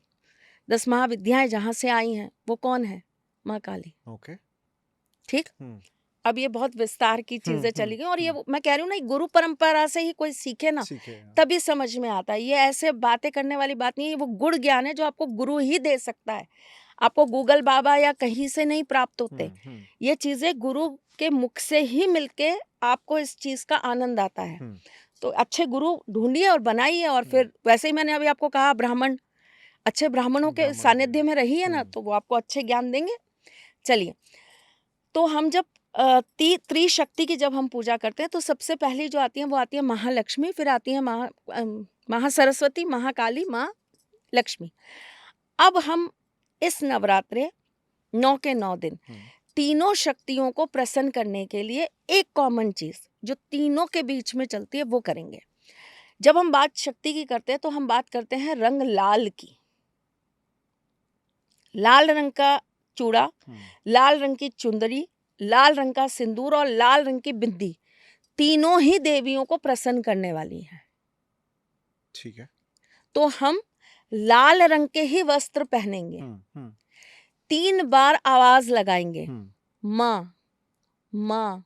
10 महाविद्याएं जहाँ से आई हैं वो कौन है? माँ काली।
ओके।
ठीक?
हुँ,
अब ये बहुत विस्तार की
हुँ,
चीजें
हुँ,
चली गई और ये
हुँ,
मैं कह रही हूँ ना, गुरु परंपरा से ही कोई सीखे ना
सीखे हाँ।
तभी समझ में आता है। ये ऐसे बातें करने वाली बात नहीं है, वो गुड़ ज्ञान है जो आपको गुरु ही दे सकता है। आपको गूगल बाबा या कहीं से नहीं प्राप्त होते।
हुँ, हुँ,
ये चीजें गुरु के मुख से ही मिलके आपको इस चीज का आनंद आता है।
हुँ,
तो अच्छे गुरु ढूंढिए और बनाइए। और फिर वैसे ही मैंने अभी आपको कहा, ब्राह्मण, अच्छे ब्राह्मणों के
ब्राह्मण के
सानिध्य में रहिए ना
हुँ,
तो वो आपको अच्छे ज्ञान देंगे। चलिए, तो हम जब त्रिशक्ति की जब हम पूजा करते हैं तो सबसे पहली जो आती है वो आती है महालक्ष्मी, फिर आती है महासरस्वती, महाकाली, माँ लक्ष्मी। अब हम इस नवरात्रे 9 के 9 दिन
हुँ,
तीनों शक्तियों को प्रसन्न करने के लिए एक कॉमन चीज जो तीनों के बीच में चलती है वो करेंगे। जब हम बात शक्ति की करते हैं तो हम बात करते हैं रंग लाल की। लाल रंग का चूड़ा,
हुँ,
लाल रंग की चुंदरी, लाल रंग का सिंदूर और लाल रंग की बिंदी, तीनों ही देवियों को प्रसन्न करने वाली हैं।
ठीक है।
तो हम लाल रंग के ही वस्त्र पहनेंगे,
हुँ, हुँ,
3 बार आवाज लगाएंगे,
हुँ,
माँ, माँ,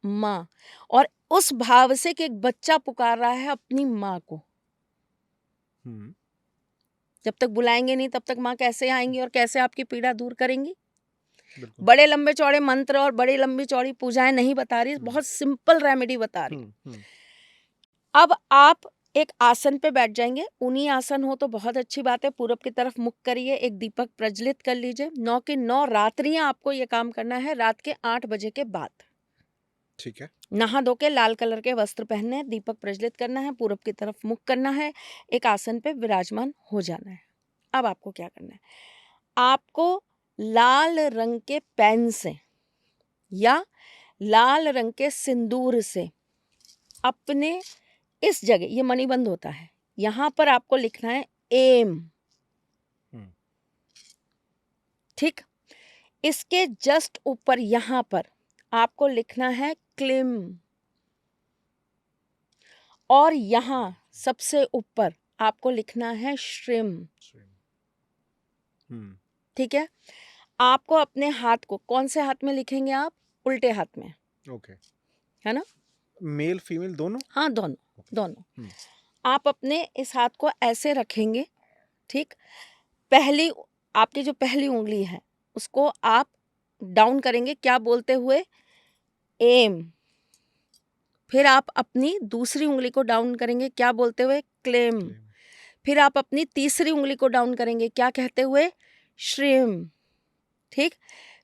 माँ, और उस भाव से कि एक बच्चा पुकार रहा है अपनी माँ को।
हुँ,
जब तक बुलाएंगे नहीं तब तक माँ कैसे आएंगी और कैसे आपकी पीड़ा दूर करेंगी?
बिल्कुल।
बड़े लंबे चौड़े मंत्र और बड़ी लंबी चौड़ी पूजाएं नहीं बता रही, बहुत सिंपल रेमेडी बता रही।
हुँ, हुँ,
अब आप एक आसन पे बैठ जाएंगे, ऊनी आसन हो तो बहुत अच्छी बात है, पूरब की तरफ मुख करिए, एक दीपक प्रज्वलित कर लीजिए। 9 की 9 रात्रियां आपको ये काम करना है, रात के 8 बजे के बाद।
ठीक है।
नहा धो के लाल कलर के वस्त्र पहनने हैं, दीपक प्रज्वलित करना है, पूरब की तरफ मुख करना है, एक आसन पे विराजमान हो जाना है। अब आपको क्या करना है? आपको लाल रंग के पेन से या लाल रंग के सिंदूर से अपने इस जगह, ये मणिबंध होता है, यहां पर आपको लिखना है एम।
हुँ,
ठीक? इसके जस्ट ऊपर यहां पर आपको लिखना है क्लिम, और यहां सबसे ऊपर आपको लिखना है श्रिम।
सेम। हुँ,
ठीक है? आपको अपने हाथ को कौन से हाथ में लिखेंगे आप? उल्टे हाथ में,
ओके।
है ना?
मेल फीमेल दोनों?
हाँ, दोनों,
ओके।
दोनों।
हुँ,
आप अपने इस हाथ को ऐसे रखेंगे। ठीक? पहली, आपकी जो पहली उंगली है उसको आप डाउन करेंगे, क्या बोलते हुए? एम। फिर आप अपनी दूसरी उंगली को डाउन करेंगे, क्या बोलते हुए? क्लेम।
क्लेम।
फिर आप अपनी तीसरी उंगली को डाउन करेंगे, क्या कहते हुए? श्रिम। ठीक?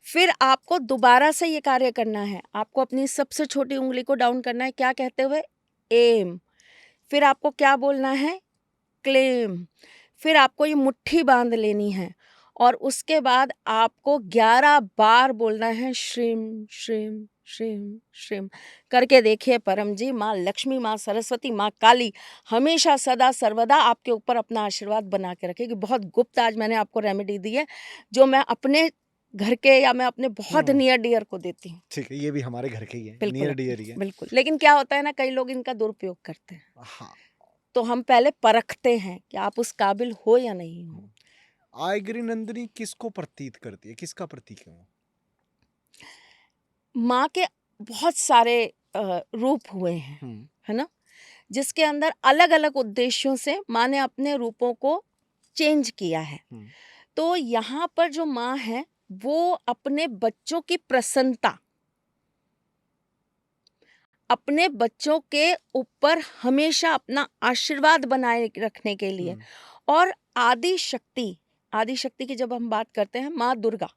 फिर आपको दोबारा से ये कार्य करना है, आपको अपनी सबसे छोटी उंगली को डाउन करना है, क्या कहते हुए? एम। फिर आपको क्या बोलना है? क्लेम। फिर आपको ये मुट्ठी बांध लेनी है और उसके बाद आपको 11 बार बोलना है श्रीम श्रीम श्रीम श्रीम करके। देखिए परम जी, माँ लक्ष्मी, माँ सरस्वती, माँ काली हमेशा सदा सर्वदा आपके ऊपर अपना आशीर्वाद बना के रखेगी। बहुत गुप्त आज मैंने आपको रेमेडी दी है, जो मैं अपने घर के या मैं अपने बहुत नियर डियर को देती हूँ।
ठीक है, ये भी हमारे घर के ही है,
बिल्कुल
नियर डियर ही है।
बिल्कुल। लेकिन क्या होता है ना, कई लोग इनका दुरुपयोग करते हैं,
हाँ।
तो हम पहले परखते हैं कि आप उस काबिल हो या नहीं हो।
आयगिरी नंदिनी किसको प्रतीत करती है, किसका प्रतीक है वो?
माँ के बहुत सारे रूप हुए हैं, है ना, जिसके अंदर अलग अलग उद्देश्यों से माँ ने अपने रूपों को चेंज किया है। तो यहाँ पर जो माँ है वो अपने बच्चों की प्रसन्नता, अपने बच्चों के ऊपर हमेशा अपना आशीर्वाद बनाए रखने के लिए, और आदि शक्ति, आदि शक्ति की जब हम बात करते हैं, माँ दुर्गा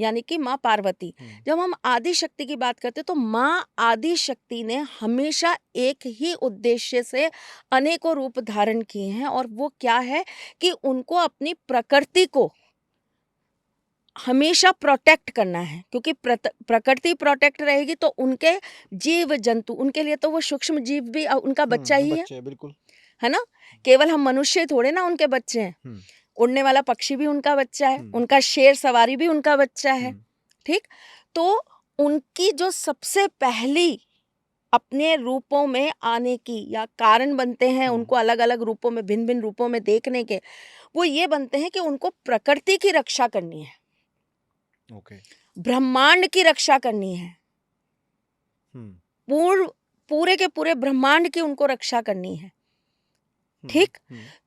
यानी कि माँ पार्वती, जब हम आदि शक्ति की बात करते हैं तो माँ आदि शक्ति ने हमेशा एक ही उद्देश्य से अनेकों रूप धारण किए हैं, और वो क्या है कि उनको अपनी प्रकृति को हमेशा प्रोटेक्ट करना है, क्योंकि प्रकृति प्रोटेक्ट रहेगी तो उनके जीव जंतु, उनके लिए तो वो सूक्ष्म जीव भी उनका बच्चा ही है,
बिल्कुल,
है ना। केवल हम मनुष्य थोड़े ना उनके बच्चे हैं, उड़ने वाला पक्षी भी उनका बच्चा है, उनका शेर सवारी भी उनका बच्चा है, ठीक। तो उनकी जो सबसे पहली अपने रूपों में आने की या कारण बनते हैं, उनको अलग अलग रूपों में, भिन्न भिन्न रूपों में देखने के, वो ये बनते हैं कि उनको प्रकृति की रक्षा करनी है, ब्रह्मांड की रक्षा करनी है, पूरे के पूरे ब्रह्मांड की उनको रक्षा करनी है, ठीक।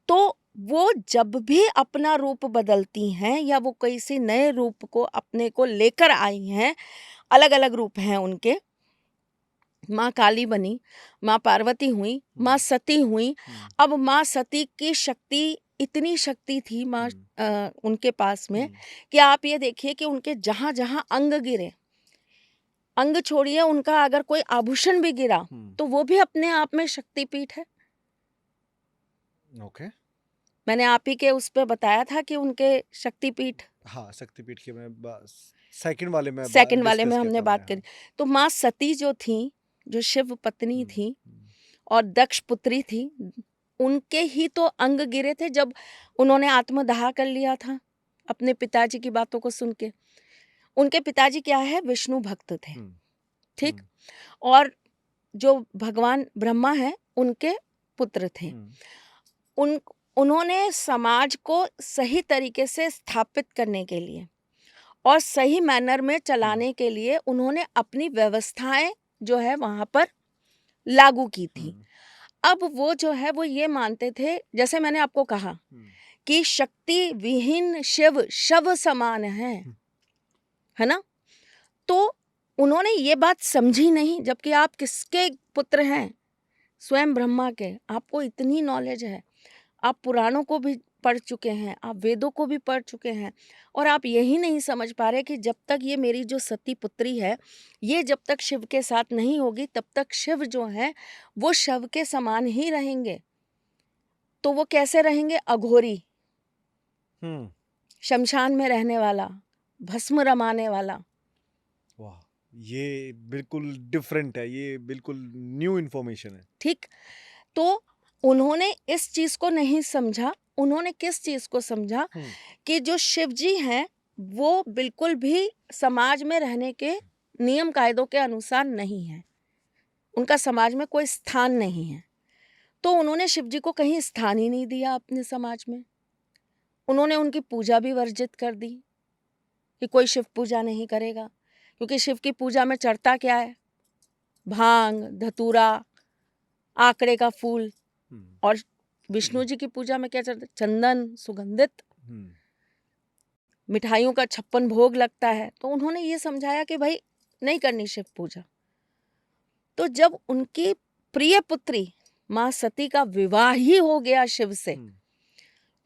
तो वो जब भी अपना रूप बदलती हैं या वो किसी नए रूप को अपने को लेकर आई हैं, अलग अलग रूप हैं उनके, माँ काली बनी, माँ पार्वती हुई, माँ सती हुई। अब माँ सती की शक्ति, इतनी शक्ति थी माँ उनके पास में कि आप ये देखिए कि उनके जहाँ जहाँ अंग गिरे, अंग छोड़िए, उनका अगर कोई आभूषण भी गिरा तो वो भी अपने आप में शक्तिपीठ है। मैंने आप ही के उस पे बताया था कि उनके शक्तिपीठ,
हाँ, शक्तिपीठ के मैं सेकंड वाले में
हमने बात करी। तो माँ सती जो थी, जो शिव पत्नी थी और दक्ष पुत्री थी, उनके ही तो अंग गिरे थे जब उन्होंने आत्मदाह कर लिया था अपने पिताजी की बातों को सुन के। उनके पिताजी क्या है, विष्णु भक्त थे, ठीक, और जो भगवान ब्रह्मा है उनके पुत्र थे। उन्होंने समाज को सही तरीके से स्थापित करने के लिए और सही मैनर में चलाने के लिए उन्होंने अपनी व्यवस्थाएं जो है वहां पर लागू की थी। अब वो जो है वो ये मानते थे, जैसे मैंने आपको कहा कि शक्ति विहीन शिव शव समान है ना। तो उन्होंने ये बात समझी नहीं, जबकि आप किसके पुत्र हैं, स्वयं ब्रह्मा के। आपको इतनी नॉलेज है, आप पुराणों को भी पढ़ चुके हैं, आप वेदों को भी पढ़ चुके हैं, और आप यही नहीं समझ पा रहे कि जब तक ये मेरी जो सती पुत्री है, ये जब तक शिव के साथ नहीं होगी तब तक शिव जो है वो शव के समान ही रहेंगे। तो वो कैसे रहेंगे, अघोरी, शमशान में रहने वाला, भस्म रमाने वाला।
वाह, ये बिल्कुल डिफरेंट है, ये बिल्कुल न्यू इन्फॉर्मेशन है, ठीक।
तो उन्होंने इस चीज को नहीं समझा। उन्होंने किस चीज को समझा कि जो शिव जी हैं वो बिल्कुल भी समाज में रहने के नियम कायदों के अनुसार नहीं है, उनका समाज में कोई स्थान नहीं है। तो उन्होंने शिव जी को कहीं स्थान ही नहीं दिया अपने समाज में। उन्होंने उनकी पूजा भी वर्जित कर दी कि कोई शिव पूजा नहीं करेगा, क्योंकि शिव की पूजा में चढ़ता क्या है, भांग, धतूरा, आकड़े का फूल, और विष्णु जी की पूजा में क्या चढ़ता है, चंदन, सुगंधित मिठाइयों का 56 भोग लगता है। तो उन्होंने ये समझाया कि भाई नहीं करनी शिव पूजा। तो जब उनकी प्रिय पुत्री माँ सती का विवाह ही हो गया शिव से,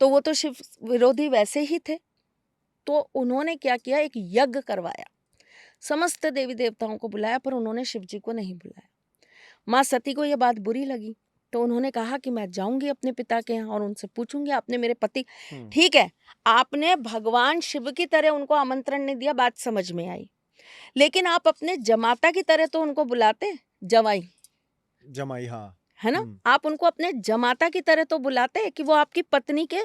तो वो तो शिव विरोधी वैसे ही थे। तो उन्होंने क्या किया, एक यज्ञ करवाया, समस्त देवी देवताओं को बुलाया, पर उन्होंने शिव जी को नहीं बुलाया। माँ सती को ये बात बुरी लगी तो उन्होंने कहा कि मैं जाऊंगी अपने पिता के यहाँ और उनसे पूछूंगी, आपने मेरे पति,
हम्म,
ठीक है, आपने भगवान शिव की तरह उनको आमंत्रण नहीं दिया, बात समझ में आई, लेकिन आप अपने जमाता की तरह तो उनको बुलाते, जवाई,
जमाई, हाँ।
है ना,
हम्म,
आप उनको अपने जमाता की तरह तो बुलाते कि वो आपकी पत्नी के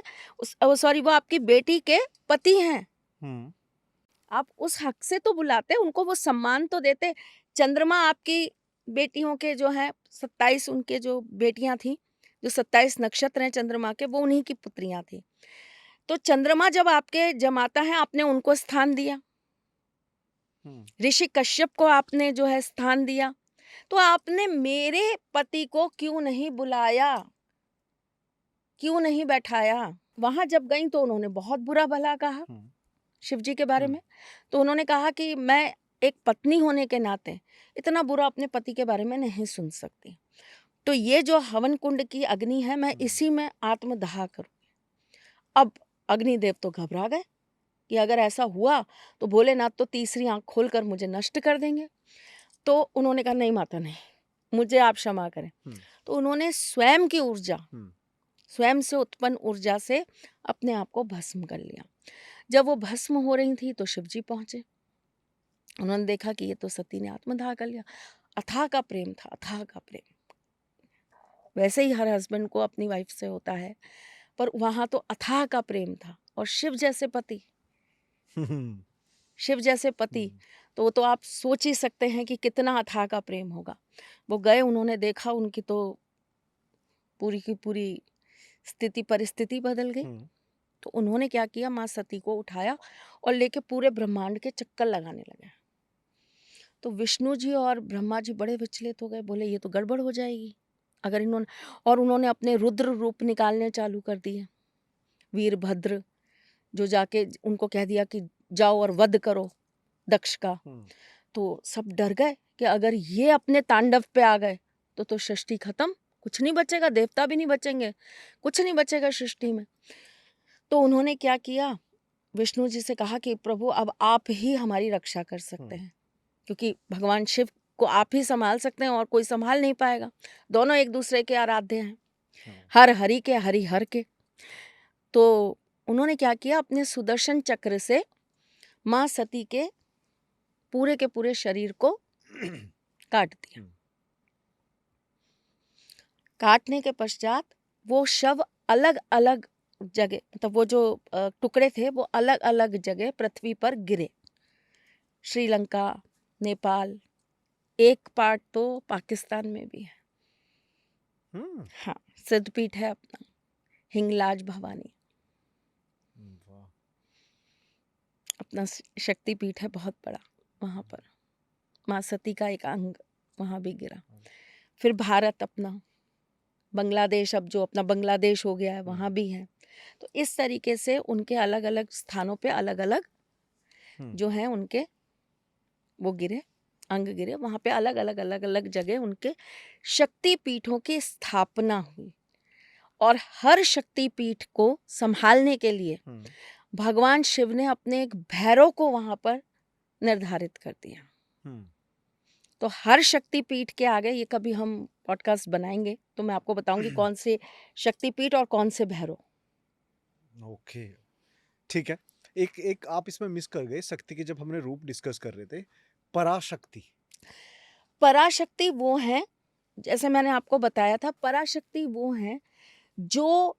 सॉरी, वो आपकी बेटी के पति हैं,
हम्म,
आप उस हक से तो बुलाते, उनको वो सम्मान तो देते। चंद्रमा आपकी बेटियों के जो है 27 उनके जो बेटियां थी, जो 27 नक्षत्र हैं चंद्रमा के, वो उन्हीं की पुत्रियां थी। तो चंद्रमा जब आपके जमाता है, आपने उनको स्थान दिया,
हम्म,
ऋषि कश्यप को आपने जो है स्थान दिया, तो आपने मेरे पति को क्यों नहीं बुलाया, क्यों नहीं बैठाया? वहां जब गई तो उन्होंने बहुत बुरा भला कहा
हम्म,
शिव जी के बारे
हम्म,
में। तो उन्होंने कहा कि मैं एक पत्नी होने के नाते इतना बुरा अपने पति के बारे में नहीं सुन सकती। तो ये जो हवन कुंड की अग्नि है, मैं इसी में आत्मदाह करूँ। अब अग्निदेव तो घबरा गए कि अगर ऐसा हुआ तो भोलेनाथ तो तीसरी आंख खोलकर मुझे नष्ट कर देंगे। तो उन्होंने कहा नहीं माता नहीं, मुझे आप क्षमा करें।
हम्म,
तो उन्होंने स्वयं की ऊर्जा,
हम्म,
स्वयं से उत्पन्न ऊर्जा से अपने आप को भस्म कर लिया। जब वो भस्म हो रही थी तो शिव जी पहुंचे। उन्होंने देखा कि ये तो सती ने आत्मदाह कर लिया। अथाह का प्रेम था, अथाह का प्रेम। वैसे ही हर हस्बैंड को अपनी वाइफ से होता है, पर वहां तो अथाह का प्रेम था। और शिव जैसे पति,
हम्म,
शिव जैसे पति, तो वो तो आप सोच ही सकते हैं कि कितना अथाह का प्रेम होगा। वो गए, उन्होंने देखा, उनकी तो पूरी की पूरी स्थिति परिस्थिति बदल गई।
हम्म,
तो उन्होंने क्या किया, माँ सती को उठाया और लेके पूरे ब्रह्मांड के चक्कर लगाने लगे। तो विष्णु जी और ब्रह्मा जी बड़े विचलित हो गए, बोले ये तो गड़बड़ हो जाएगी अगर इन्होंने, और उन्होंने अपने रुद्र रूप निकालने चालू कर दिए, वीरभद्र, जो जाके उनको कह दिया कि जाओ और वध करो दक्ष का।
हम्म,
तो सब डर गए कि अगर ये अपने तांडव पे आ गए तो सृष्टि खत्म, कुछ नहीं बचेगा, देवता भी नहीं बचेंगे, कुछ नहीं बचेगा सृष्टि में। तो उन्होंने क्या किया, विष्णु जी से कहा कि प्रभु अब आप ही हमारी रक्षा कर सकते हैं, क्योंकि भगवान शिव को आप ही संभाल सकते हैं और कोई संभाल नहीं पाएगा। दोनों एक दूसरे के आराध्य हैं,
हाँ,
हर हरि के, हरि हर के। तो उन्होंने क्या किया, अपने सुदर्शन चक्र से माँ सती के पूरे शरीर को काट दिया।
हम्म,
काटने के पश्चात वो शव अलग अलग जगह, मतलब वो जो टुकड़े थे वो अलग अलग जगह पृथ्वी पर गिरे। श्रीलंका, नेपाल, एक पार्ट तो पाकिस्तान में भी है।
हम्म,
हाँ, सिद्धपीठ है अपना, हिंगलाज भवानी
वाह,
अपना शक्तिपीठ है बहुत बड़ा। वहाँ पर माँ सती का एक अंग वहाँ भी गिरा। फिर भारत अपना, बांग्लादेश, अब जो अपना बांग्लादेश हो गया है, वहाँ भी है। तो इस तरीके से उनके अलग अलग स्थानों पे अलग अलग
हम्म,
जो हैं उनके वो गिरे, अंग गिरे। वहाँ पे अलग अलग अलग अलग जगह उनके शक्तिपीठों की स्थापना हुई। और हर शक्तिपीठ को संभालने के लिए
हम्म,
भगवान शिव ने अपने एक भैरव को वहाँ पर निर्धारित कर दिया।
हम्म,
तो हर शक्तिपीठ के आगे, ये कभी हम पॉडकास्ट बनाएंगे तो मैं आपको बताऊंगी कौन से शक्तिपीठ और कौन से भैरव।
ओके, ठीक है। एक एक आप इसमें मिस कर गए, शक्ति के जब हमने रूप डिस्कस कर रहे थे, पराशक्ति।
पराशक्ति वो है, जैसे मैंने आपको बताया था, पराशक्ति वो है जो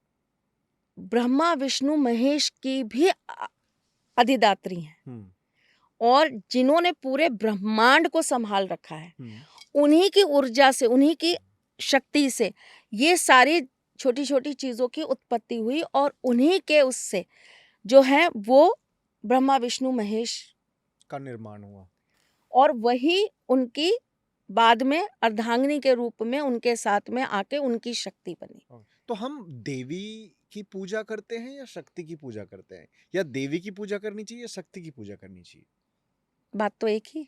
ब्रह्मा विष्णु महेश की भी अधिदात्री हैं
हम्म,
और जिन्होंने पूरे ब्रह्मांड को संभाल रखा है।
हम्म,
उन्हीं की ऊर्जा से, उन्हीं की शक्ति से ये सारी छोटी छोटी चीजों की उत्पत्ति हुई और उन्हीं के उससे जो है वो ब्रह्मा विष्णु महेश,
का निर्माण हुआ।
और वही उनकी बाद में अर्धांगिनी के रूप में उनके साथ में आके उनकी शक्ति बनी।
तो हम देवी की पूजा करते हैं या शक्ति की पूजा करते हैं, या देवी की पूजा करनी चाहिए या शक्ति की पूजा करनी चाहिए?
बात तो एक ही,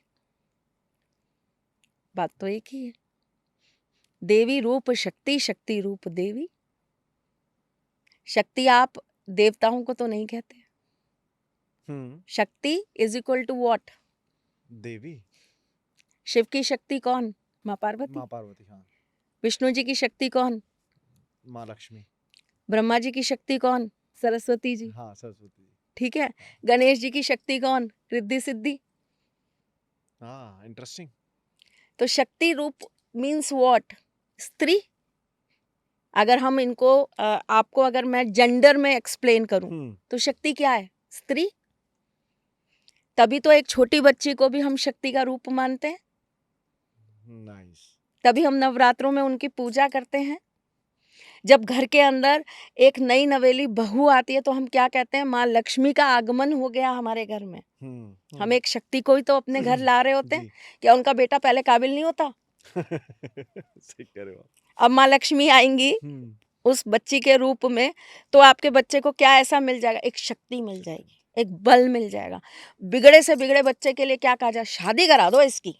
बात तो एक ही है। देवी रूप शक्ति, शक्ति रूप देवी। शक्ति आप देवताओं को तो नहीं कहते। शक्ति इज इक्वल टू व्हाट?
देवी।
शिव की शक्ति कौन? माँ पार्वती।
माँ पार्वती, हाँ।
विष्णु जी की शक्ति कौन?
माँ लक्ष्मी।
ब्रह्मा जी की शक्ति कौन? सरस्वती जी।
हाँ, सरस्वती जी।
ठीक है। गणेश जी की शक्ति कौन? रिद्धि सिद्धि।
हाँ, इंटरेस्टिंग।
तो शक्ति रूप मीन्स व्हाट? स्त्री। अगर हम इनको आपको अगर मैं जेंडर में एक्सप्लेन करूं तो शक्ति क्या है? स्त्री। तभी तो एक छोटी बच्ची को भी हम शक्ति का रूप मानते हैं।
नाइस।
तभी हम नवरात्रों में उनकी पूजा करते हैं। जब घर के अंदर एक नई नवेली बहू आती है तो हम क्या कहते हैं? माँ लक्ष्मी का आगमन हो गया हमारे घर में। हम एक शक्ति को ही तो अपने घर ला रहे होते हैं।
जी।
क्या उनका बेटा पहले काबिल नहीं होता?
सही कह रहे हो आप।
अब माँ लक्ष्मी आएंगी उस बच्ची के रूप में, तो आपके बच्चे को क्या ऐसा मिल जाएगा? एक शक्ति मिल जाएगी, एक बल मिल जाएगा। बिगड़े से बिगड़े बच्चे के लिए क्या कहा जाए? शादी करा दो इसकी,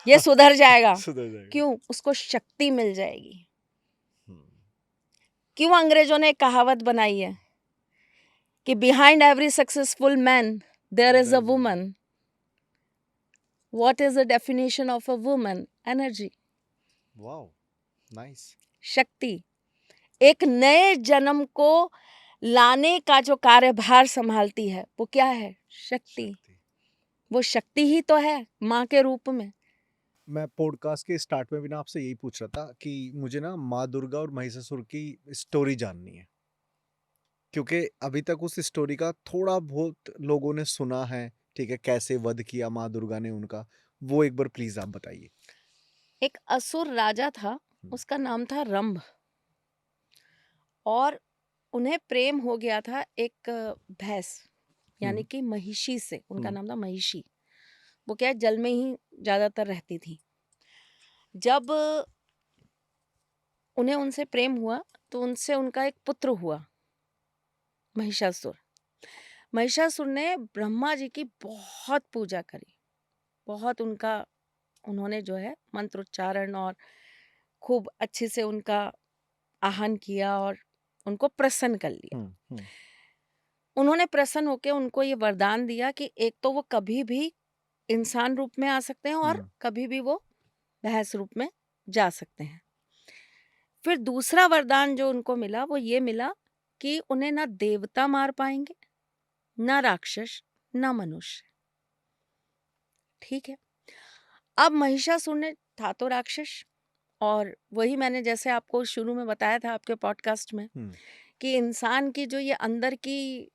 ये सुधर जाएगा।
सुधर जाएगा।
क्यों? उसको शक्ति मिल जाएगी।
हम्म,
क्यों अंग्रेजों ने एक कहावत बनाई है कि behind every successful man there is a woman. What is the definition of a woman? Energy,
wow, nice.
शक्ति। एक नए जन्म को लाने का जो कार्यभार संभालती है वो क्या है? शक्ति। वो शक्ति ही तो है माँ के रूप में।
मैं पॉडकास्ट के स्टार्ट में भी ना आपसे यही पूछ रहा था कि मुझे ना माँ दुर्गा और महिषासुर की स्टोरी जाननी है, क्योंकि अभी तक उस स्टोरी का थोड़ा बहुत लोगों ने सुना है। ठीक है, कैसे वध किया माँ दुर्गा ने उनका, वो एक बार प्लीज आप बताइए।
एक असुर राजा था, उसका नाम था रंभ, और उन्हें प्रेम हो गया था एक भैंस यानी कि महिषी से। उनका नाम था महिषी। वो क्या है, जल में ही ज्यादातर रहती थी। जब उन्हें उनसे प्रेम हुआ तो उनसे उनका एक पुत्र हुआ, महिषासुर। महिषासुर ने ब्रह्मा जी की बहुत पूजा करी, बहुत उनका उन्होंने जो है मंत्रोच्चारण और खूब अच्छे से उनका आह्वान किया और उनको प्रसन्न कर लिया। उन्होंने प्रसन्न होकर उनको ये वरदान दिया कि एक तो वो कभी भी इंसान रूप में आ सकते हैं और कभी भी वो भैंस रूप में जा सकते हैं। फिर दूसरा वरदान जो उनको मिला वो ये मिला कि उन्हें ना देवता मार पाएंगे, ना राक्षस, ना मनुष्य। ठीक है। अब महिषासुर ने था तो राक्षस, और वही मैंने जैसे आपको शुरू में बताया था आपके पॉडकास्ट में कि इंसान की जो ये अंदर की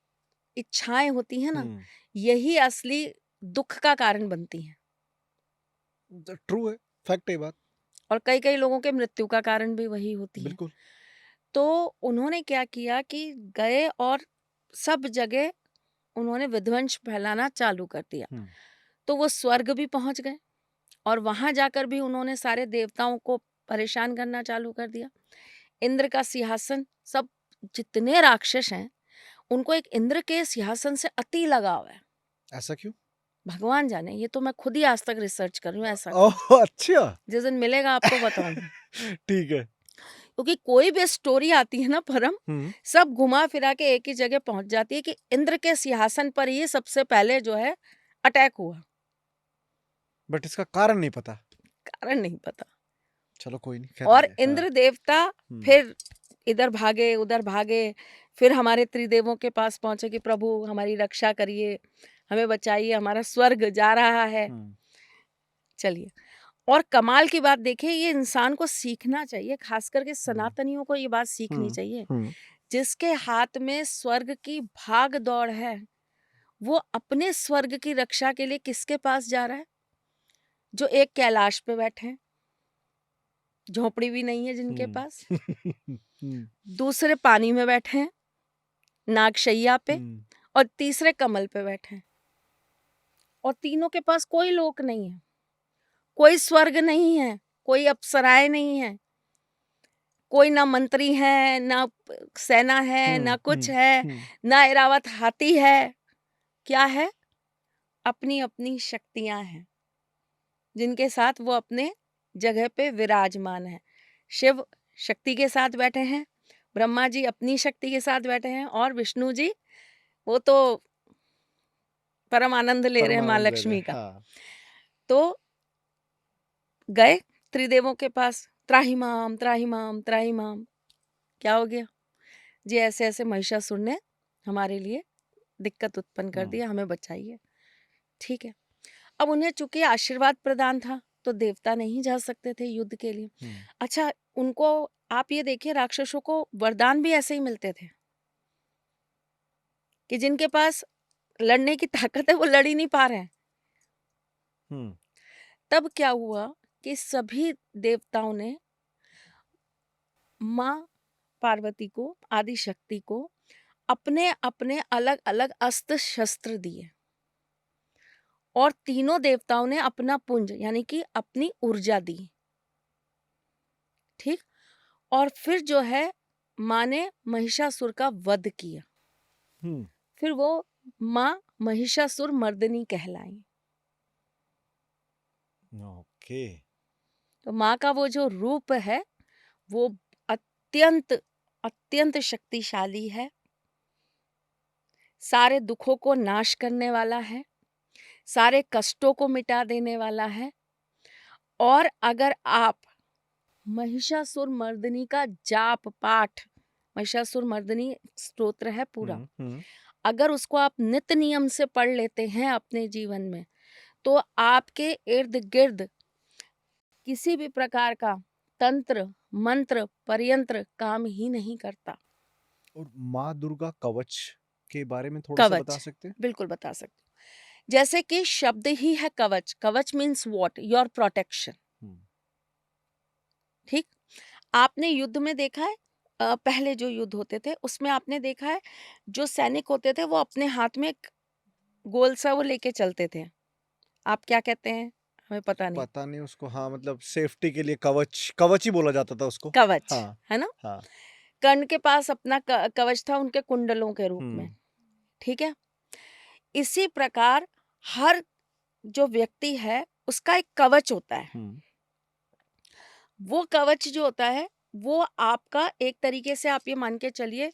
इच्छाएं होती हैं ना, यही असली दुख का कारण बनती हैं।
ट्रू है, फैक्ट है बात।
और कई कई लोगों के मृत्यु का कारण भी वही होती है।
बिल्कुल।
तो उन्होंने क्या किया कि गए और सब जगह उन्होंने विध्वंस फैलाना चालू कर दिया। तो वो स्वर्ग भी पहुंच गए और वहां जाकर भी उन्होंने सारे देवताओं को परेशान करना चालू कर दिया। इंद्र का सिंहासन, सब जितने राक्षस हैं उनको एक इंद्र के सिंहासन से अति लगाव है।
ऐसा क्यों?
भगवान जाने, ये तो मैं खुद ही आज तक रिसर्च कर रही हूँ। ऐसा
ओह अच्छा।
जिस दिन मिलेगा आपको बताऊंगी।
ठीक है।
क्योंकि कोई भी स्टोरी आती है ना परम, सब घुमा फिरा के एक ही जगह पहुंच जाती है कि इंद्र के सिंहासन पर ही सबसे पहले जो है अटैक हुआ।
बट इसका कारण नहीं पता।
कारण नहीं पता।
चलो कोई नहीं, खैर
और
ये, हाँ।
इंद्र देवता फिर इधर भागे उधर भागे, फिर हमारे त्रिदेवों के पास पहुंचे कि प्रभु हमारी रक्षा करिए, हमें बचाइए, हमारा स्वर्ग जा रहा है। चलिए, और कमाल की बात देखिए, ये इंसान को सीखना चाहिए, खास करके सनातनियों को ये बात सीखनी चाहिए। जिसके हाथ में स्वर्ग की भाग दौड़ है वो अपने स्वर्ग की रक्षा के लिए किसके पास जा रहा है? जो एक कैलाश पे बैठे हैं, झोपड़ी भी नहीं है जिनके पास, दूसरे पानी में बैठे हैं नागशैया पे, और तीसरे कमल पे बैठे हैं। और तीनों के पास कोई लोक नहीं है, कोई स्वर्ग नहीं है, कोई अप्सराएं नहीं है, कोई ना मंत्री है, ना सेना है, ना कुछ है, ना ऐरावत हाथी है। क्या है? अपनी अपनी शक्तियां हैं जिनके साथ वो अपने जगह पे विराजमान है। शिव शक्ति के साथ बैठे हैं, ब्रह्मा जी अपनी शक्ति के साथ बैठे हैं, और विष्णु जी वो तो परम आनंद ले रहे हैं माँ लक्ष्मी का।
हाँ।
तो गए त्रिदेवों के पास, त्राहिमाम त्राहिमाम त्राहिमाम। क्या हो गया जी? ऐसे ऐसे महिषासुर ने हमारे लिए दिक्कत उत्पन्न कर
हम्म
दिया, हमें बचाइए। ठीक है। अब उन्हें चूंकि आशीर्वाद प्रदान था तो देवता नहीं जा सकते थे युद्ध के लिए।
हम्म
अच्छा, उनको आप ये देखिए, राक्षसों को वरदान भी ऐसे ही मिलते थे कि जिनके पास लड़ने की ताकत है वो लड़ ही नहीं पा रहे हैं।
हम्म
तब क्या हुआ कि सभी देवताओं ने माँ पार्वती को, आदि शक्ति को, अपने अपने अलग अलग अस्त्र शस्त्र दिए और तीनों देवताओं ने अपना पुंज यानी कि अपनी ऊर्जा दी। ठीक। और फिर जो है, माँ ने महिषासुर का वध किया।
हम्म
फिर वो माँ महिषासुर मर्दिनी कहलाई।
ओके।
तो माँ का वो जो रूप है वो अत्यंत अत्यंत शक्तिशाली है, सारे दुखों को नाश करने वाला है, सारे कष्टों को मिटा देने वाला है। और अगर आप महिषासुर मर्दिनी का जाप पाठ, महिषासुर मर्दिनी स्तोत्र है पूरा,
हम्म
अगर उसको आप नित्य नियम से पढ़ लेते हैं अपने जीवन में, तो आपके इर्द गिर्द किसी भी प्रकार का तंत्र मंत्र परयंत्र काम ही नहीं करता।
और माँ दुर्गा कवच के बारे में थोड़ा सा बता
कवच,
सकते हैं?
बिल्कुल बता सकती हूँ। जैसे कि शब्द ही है कवच। कवच मीन्स व्हाट? Your protection.
हम्म
ठीक। आपने युद्ध में देखा है, पहले जो युद्ध होते थे उसमें आपने देखा है, जो सैनिक होते थे वो अपने हाथ में एक गोल सा वो लेके चलते थे। आप क्या कहते हैं? हमें पता नहीं।
पता नहीं उसको, हाँ मतलब सेफ्टी के लिए कवच, कवच ही बोला जाता था उसको।
कवच,
हाँ
है ना?
हाँ।
कर्ण के पास अपना कवच था उनके कुंडलों के रूप में।
हम्म
ठीक है। इसी प्रकार हर जो व्यक्ति है उसका एक कवच होता है।
हम्म
वो कवच जो होता है वो आपका एक तरीके से आप ये मान के चलिए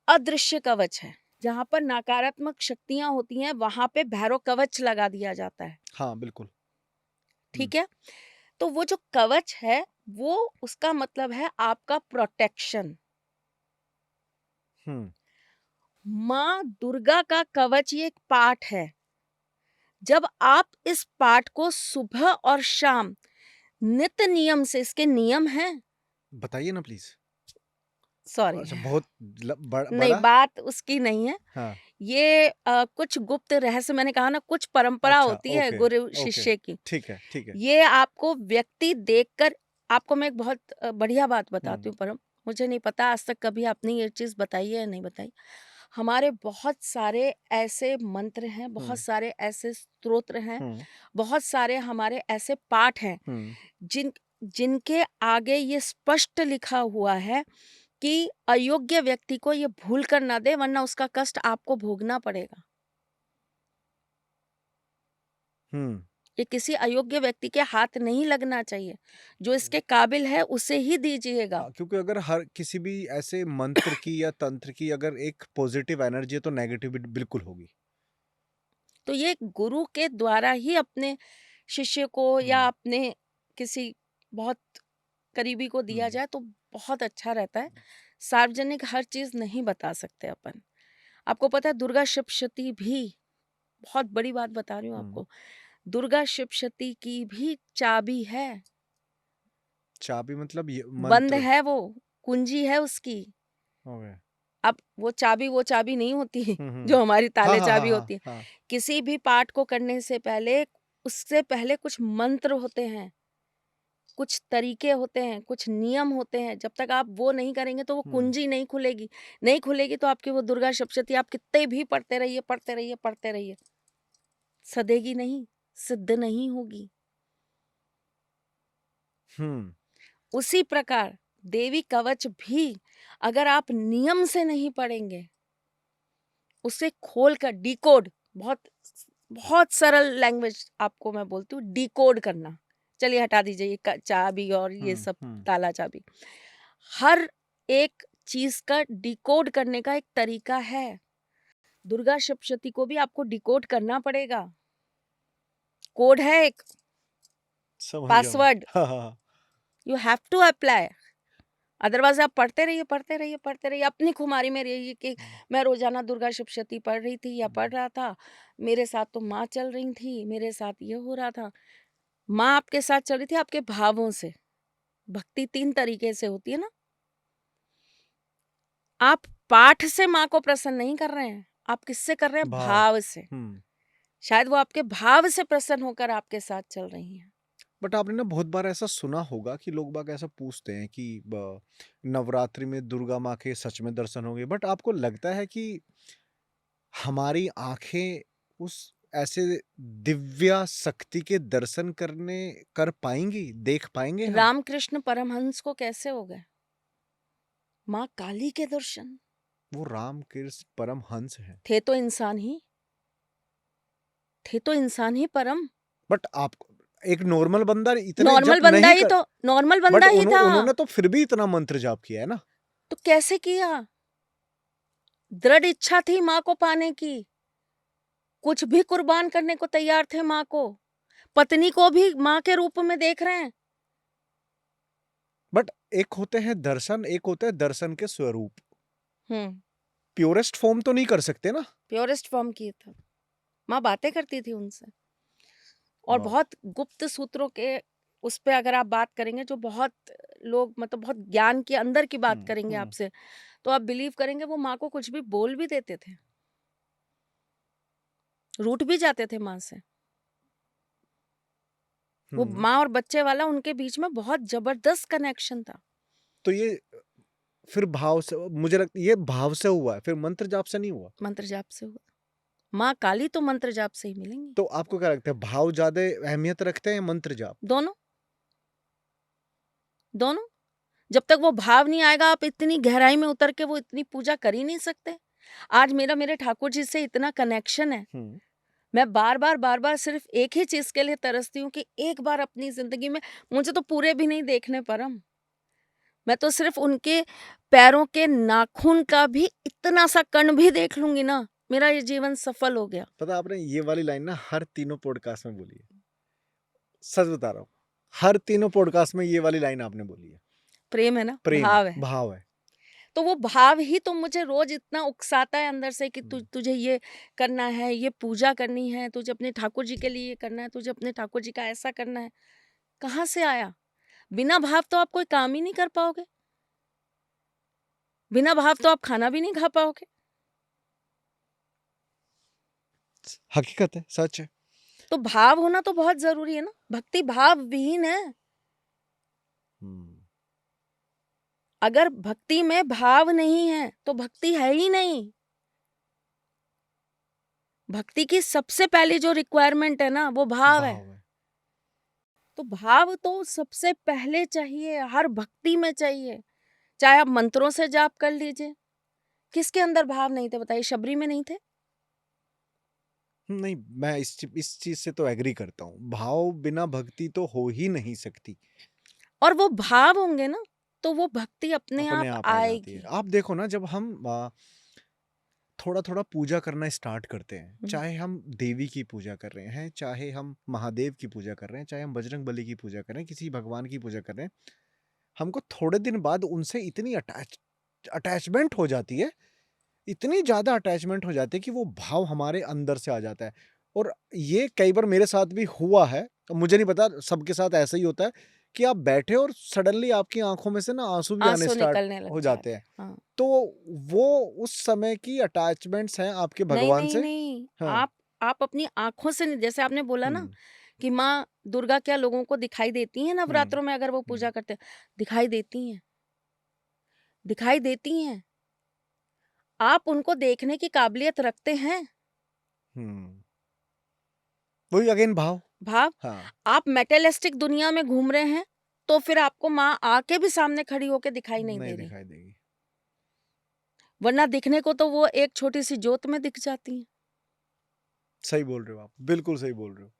अदृश्य कवच है। जहां पर नकारात्मक शक्तियां होती हैं वहां पे भैरव कवच लगा दिया जाता है।
हाँ बिल्कुल। हम्म
ठीक है। तो वो जो कवच है वो, उसका मतलब है आपका प्रोटेक्शन।
हम्म
माँ दुर्गा का कवच ये एक पाठ है। जब आप इस पाठ को सुबह और शाम नित्य नियम से, इसके नियम हैं।
बताइए ना प्लीज।
सॉरी,
अच्छा, बहुत
नहीं,
बड़ा।
बात उसकी नहीं है।
हाँ।
ये कुछ गुप्त रहस्य, मैंने कहा ना, कुछ परंपरा
अच्छा,
होती है
ओके
गुरु
ओके।
शिष्य की।
ठीक है ठीक है।
ये आपको व्यक्ति देखकर, आपको मैं एक बहुत बढ़िया बात
हम्म
बताती हूँ परम। मुझे नहीं पता आज तक कभी आपने ये चीज बताई है या नहीं बताई। हमारे बहुत सारे ऐसे मंत्र हैं, बहुत
हम्म
सारे ऐसे स्तोत्र हैं,
हम्म
बहुत सारे हमारे ऐसे पाठ हैं
हम्म
जिनके आगे ये स्पष्ट लिखा हुआ है कि अयोग्य व्यक्ति को ये भूल कर ना दे, वरना उसका कष्ट आपको भोगना पड़ेगा।
हम्म
ये किसी अयोग्य व्यक्ति के हाथ नहीं लगना चाहिए। जो इसके काबिल है उसे ही दीजिएगा।
हाँ, क्योंकि अगर हर किसी भी ऐसे मंत्र की या तंत्र की अगर एक पॉजिटिव एनर्जी है तो नेगेटिव बिल्कुल होगी।
तो ये गुरु के द्वारा ही अपने शिष्य को या
हम्म
अपने किसी बहुत करीबी को दिया
हम्म
जाए तो बहुत अच्छा रहता है। सार्वजनिक हर चीज नहीं बता सकते अपन। आपको पता है दुर्गा सप्तशती भी, बहुत बड़ी बात बता रही हूँ
हम्म
आपको, दुर्गा सप्तशती की भी चाबी है।
चाबी मतलब ये
बंद
मंत्र।
है वो, कुंजी है उसकी।
ओके।
अब वो चाबी नहीं होती
हम्म।
जो हमारी
हाँ
ताले
हाँ हाँ
चाबी
हाँ
होती है।
हाँ।
किसी भी पाठ को करने से पहले, उससे पहले कुछ मंत्र होते हैं, कुछ तरीके होते हैं, कुछ नियम होते हैं। जब तक आप वो नहीं करेंगे तो वो
हम्म
कुंजी नहीं खुलेगी। नहीं खुलेगी तो आपकी वो दुर्गा सप्तशती आप कितने भी पढ़ते रहिए, पढ़ते रहिए, पढ़ते रहिए, सदेगी नहीं, सिद्ध नहीं होगी।
हम्म
उसी प्रकार देवी कवच भी अगर आप नियम से नहीं पढ़ेंगे, उसे खोल कर डिकोड, बहुत बहुत सरल लैंग्वेज आपको मैं बोलती हूँ, डिकोड करना। चलिए हटा दीजिए ये चाबी और ये सब
हम्म
ताला चाबी। हर एक चीज का डिकोड करने का एक तरीका है। दुर्गा सप्तशती को भी आपको डिकोड करना पड़ेगा। कोड है एक,
समझ गया मैं।
पासवर्ड।
हाँ हाँ हाँ।
You have to apply, otherwise आप पढ़ते रहिए पढ़ते रहिए पढ़ते रहिए, अपनी खुमारी में रहिए कि मैं रोजाना दुर्गा सप्तशती पढ़ रही थी या पढ़ रहा था, मेरे साथ तो माँ चल रही थी, मेरे साथ ये हो रहा था। माँ आपके साथ चल रही थी आपके भावों से। भक्ति 3 तरीके से होती है ना। आप पाठ से माँ को प्रसन्न नहीं कर रहे हैं, आप किससे कर रहे हैं?
भाव।
भाव से। शायद वो आपके भाव से प्रसन्न होकर आपके साथ चल रही हैं।
बट आपने ना बहुत बार ऐसा सुना होगा कि लोग बाग ऐसा पूछते हैं कि नवरात्रि में दुर्गा माँ के सच में दर्शन होंगे, बट आपको लगता है कि हमारी आंखें उस ऐसे दिव्या शक्ति के दर्शन कर पाएंगी, देख पाएंगे हम?
रामकृष्ण परमहंस को कैसे हो गए माँ काली के दर्शन?
वो रामकृष्ण परमहंस है,
थे तो इंसान ही, थे तो इंसान ही परम।
बट आप एक नॉर्मल बंदा इतने
नॉर्मल
जप
बंदा
नहीं
ही
कर,
तो, नॉर्मल
बट
बंदा ही था।
उन्होंने तो फिर भी इतना मंत्र जाप किया है ना।
तो कैसे किया? दृढ़ इच्छा थी माँ को पाने की, कुछ भी कुर्बान करने को तैयार थे माँ को, पत्नी को भी माँ के रूप में देख रहे हैं।
बट एक होते हैं दर्शन, एक होते हैं दर्शन के स्वरूप।
हम्म,
प्योरेस्ट फॉर्म तो नहीं कर सकते ना।
प्योरेस्ट फॉर्म की था। माँ बातें करती थी उनसे, और
वाह।
बहुत गुप्त सूत्रों के उस पे अगर आप बात करेंगे, जो बहुत लोग मतलब बहुत ज्ञान के अंदर की बात करेंगे आपसे, तो आप बिलीव करेंगे वो माँ को कुछ भी बोल भी देते थे, रूठ भी जाते थे माँ से। वो माँ और बच्चे वाला उनके बीच में बहुत जबरदस्त कनेक्शन था।
तो ये फिर भाव से, मुझे लगता है ये भाव से हुआ है, फिर मंत्र जाप से नहीं हुआ।
मंत्र जाप से हुआ। माँ काली तो मंत्र जाप से ही मिलेंगी।
तो आपको क्या लगता है, भाव ज्यादा अहमियत रखते हैं या मंत्र जाप?
दोनों, दोनों। जब तक वो भाव नहीं आएगा, आप इतनी गहराई में उतर के वो इतनी पूजा कर ही नहीं सकते। आज मेरा मेरे ठाकुर जी से इतना कनेक्शन है, मैं बार बार सिर्फ एक ही चीज के लिए तरसती हूँ कि एक बार अपनी जिंदगी में, मुझे तो पूरे भी नहीं देखने परम, मैं तो सिर्फ उनके पैरों के नाखून का भी इतना सा कण भी देख लूंगी ना, मेरा ये जीवन सफल हो गया।
पता आपने ये वाली लाइन ना हर तीनों पॉडकास्ट में बोली है, सच बता रहा हूँ, हर तीनों पॉडकास्ट में ये वाली लाइन आपने बोली है।
प्रेम है ना,
प्रेम,
भाव है।
भाव है।
तो वो भाव ही तो मुझे रोज इतना उकसाता है अंदर से कि तुझे ये करना है, ये पूजा करनी है, तुझे अपने ठाकुर जी के लिए ये करना है, तुझे अपने ठाकुर जी का ऐसा करना है। कहाँ से आया? बिना भाव तो आप कोई काम ही नहीं कर पाओगे, बिना भाव तो आप खाना भी नहीं खा पाओगे।
हकीकत है, सच है।
तो भाव होना तो बहुत जरूरी है ना, भक्ति भाव विहीन है। अगर भक्ति में भाव नहीं है तो भक्ति है ही नहीं। भक्ति की सबसे पहली जो रिक्वायरमेंट है ना, वो भाव है। तो भाव तो सबसे पहले चाहिए, हर भक्ति में चाहिए। चाहे आप मंत्रों से जाप कर लीजिए, किसके अंदर भाव नहीं थे बताइए? शबरी में नहीं थे?
नहीं, मैं इस चीज से तो एग्री करता हूँ, भाव बिना भक्ति तो हो ही नहीं सकती।
और वो भाव होंगे ना तो वो भक्ति अपने
अपने
आप
आप आ जाती है।
आएगी।
आप देखो ना, जब हम थोड़ा थोड़ा पूजा करना स्टार्ट करते हैं, चाहे हम देवी की पूजा कर रहे हैं, चाहे हम महादेव की पूजा कर रहे हैं, चाहे हम बजरंग बली की पूजा कर रहे हैं, किसी भगवान की पूजा कर रहे हैं, हमको थोड़े दिन बाद उनसे इतनी अटैचमेंट हो जाती है, इतनी ज्यादा अटैचमेंट हो जाती है कि वो भाव हमारे अंदर से आ जाता है। और ये कई बार मेरे साथ भी हुआ है, मुझे नहीं पता सबके साथ ऐसा ही होता है कि आप बैठे और सडनली आपकी आंखों में से ना आंसू भी आने
आंसू
स्टार्ट
निकलने लग
हो जाते हैं।
हाँ।
तो वो उस समय की अटैचमेंट्स हैं आपके
नहीं
भगवान
नहीं
से।
नहीं,
हाँ।
आप अपनी आंखों से नहीं, जैसे आपने बोला ना
हम्म।
कि माँ दुर्गा क्या लोगों को दिखाई देती हैं नवरात्रों में अगर वो पूजा करते हैं? दिखाई देती हैं, दिखाई देती हैं। आप उनको देखने की काबिलियत रखते हैं।
वही अगेन भाव।
भाव।
हाँ।
आप मेटेलिस्टिक दुनिया में घूम रहे हैं तो फिर आपको माँ आके भी सामने खड़ी होके दिखाई नहीं
नहीं
दे रही,
दिखाई देगी।
वरना दिखने को तो वो एक छोटी सी ज्योत में दिख जाती हैं।
सही बोल रहे हो आप, बिल्कुल सही बोल रहे हो।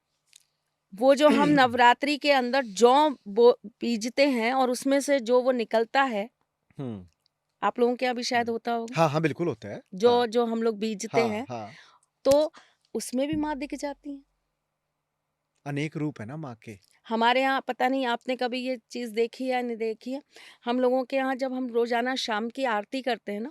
वो जो हम नवरात्रि के अंदर जौ बीजते हैं और उसमें से जो वो निकलता है, आप लोगों के यहाँ भी शायद होता होगा,
हाँ हाँ बिल्कुल होता है।
जो
हाँ
जो हम लोग बीजते
हाँ
हैं,
हाँ।
तो उसमें भी माँ दिख जाती है।
अनेक रूप है ना माँ के।
हमारे यहाँ पता नहीं आपने कभी ये चीज़ देखी है या नहीं देखी है, हम लोगों के यहाँ जब हम रोज़ाना शाम की आरती करते हैं ना,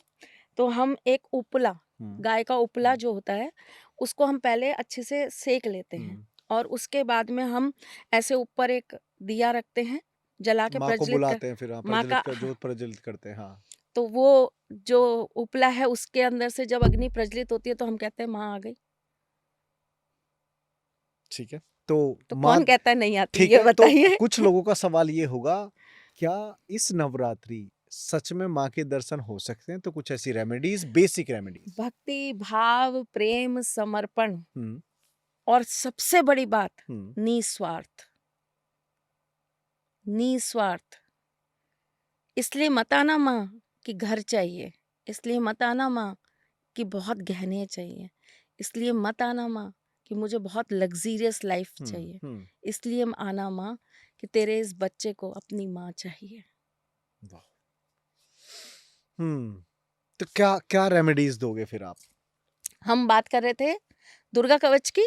तो हम एक उपला,
हम्म
गाय का उपला
हम्म
जो होता है, उसको हम पहले अच्छे से सेक लेते हैं
हम्म
और उसके बाद में हम ऐसे ऊपर एक दिया रखते हैं, जला के
माँ को
प्रज्वलित कर
बुलाते हैं फिर, हाँ,
माँ का, हाँ,
ज्योत प्रज्वलित करते हैं, हाँ।
तो वो जो उपला है उसके अंदर से जब अग्नि प्रज्वलित होती है तो हम कहते हैं माँ आ गई।
ठीक है। तो
तो
माँ,
कौन कहता है नहीं आती,
ठीक
ये
है, तो
बताइए?
कुछ लोगों का सवाल ये होगा, क्या इस नवरात्रि सच में माँ के दर्शन हो सकते हैं? तो कुछ ऐसी रेमेडीज, बेसिक रेमेडीज।
भक्ति, भाव, प्रेम, समर्पण
हम्म
और सबसे बड़ी बात,
हम्म
निस्वार्थ। निस्वार्थ। इसलिए मत आना माँ कि घर चाहिए, इसलिए मत आना माँ कि बहुत गहने चाहिए, इसलिए मत आना माँ कि मुझे बहुत लग्जीरियस लाइफ चाहिए,
हम्म।
इसलिए आना माँ कि तेरे इस बच्चे को अपनी माँ चाहिए।
वाह। तो क्या क्या रेमेडीज दोगे फिर आप?
हम बात कर रहे थे दुर्गा कवच की,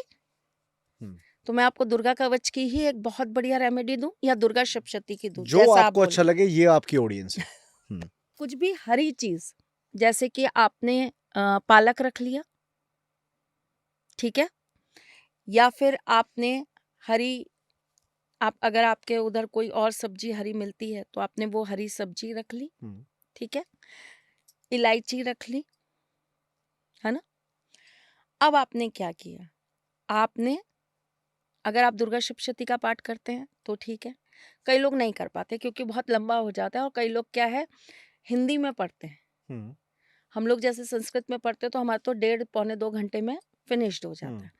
हम्म
तो मैं आपको दुर्गा कवच की ही एक बहुत बढ़िया रेमेडी दूं या दुर्गा सप्तशती की दूं,
जो
जैसा आप
आपको अच्छा
बोलिए।
लगे, ये आपकी ऑडियंस है।
कुछ भी हरी चीज, जैसे कि आपने पालक रख लिया, ठीक है, या फिर आपने हरी, आप अगर आपके उधर कोई और सब्जी हरी मिलती है तो आपने वो हरी सब्जी रख ली,
हम्म
ठीक है, इलायची रख ली, है ना। अब आपने क्या किया, आपने, अगर आप दुर्गा सप्तशती का पाठ करते हैं तो ठीक है, कई लोग नहीं कर पाते क्योंकि बहुत लंबा हो जाता है, और कई लोग क्या है हिंदी में पढ़ते हैं,
हम्म
हम लोग जैसे संस्कृत में पढ़ते हैं तो हमारा तो 1.5 पौने 2 घंटे में फिनिश्ड हो जाता
हम्म
है।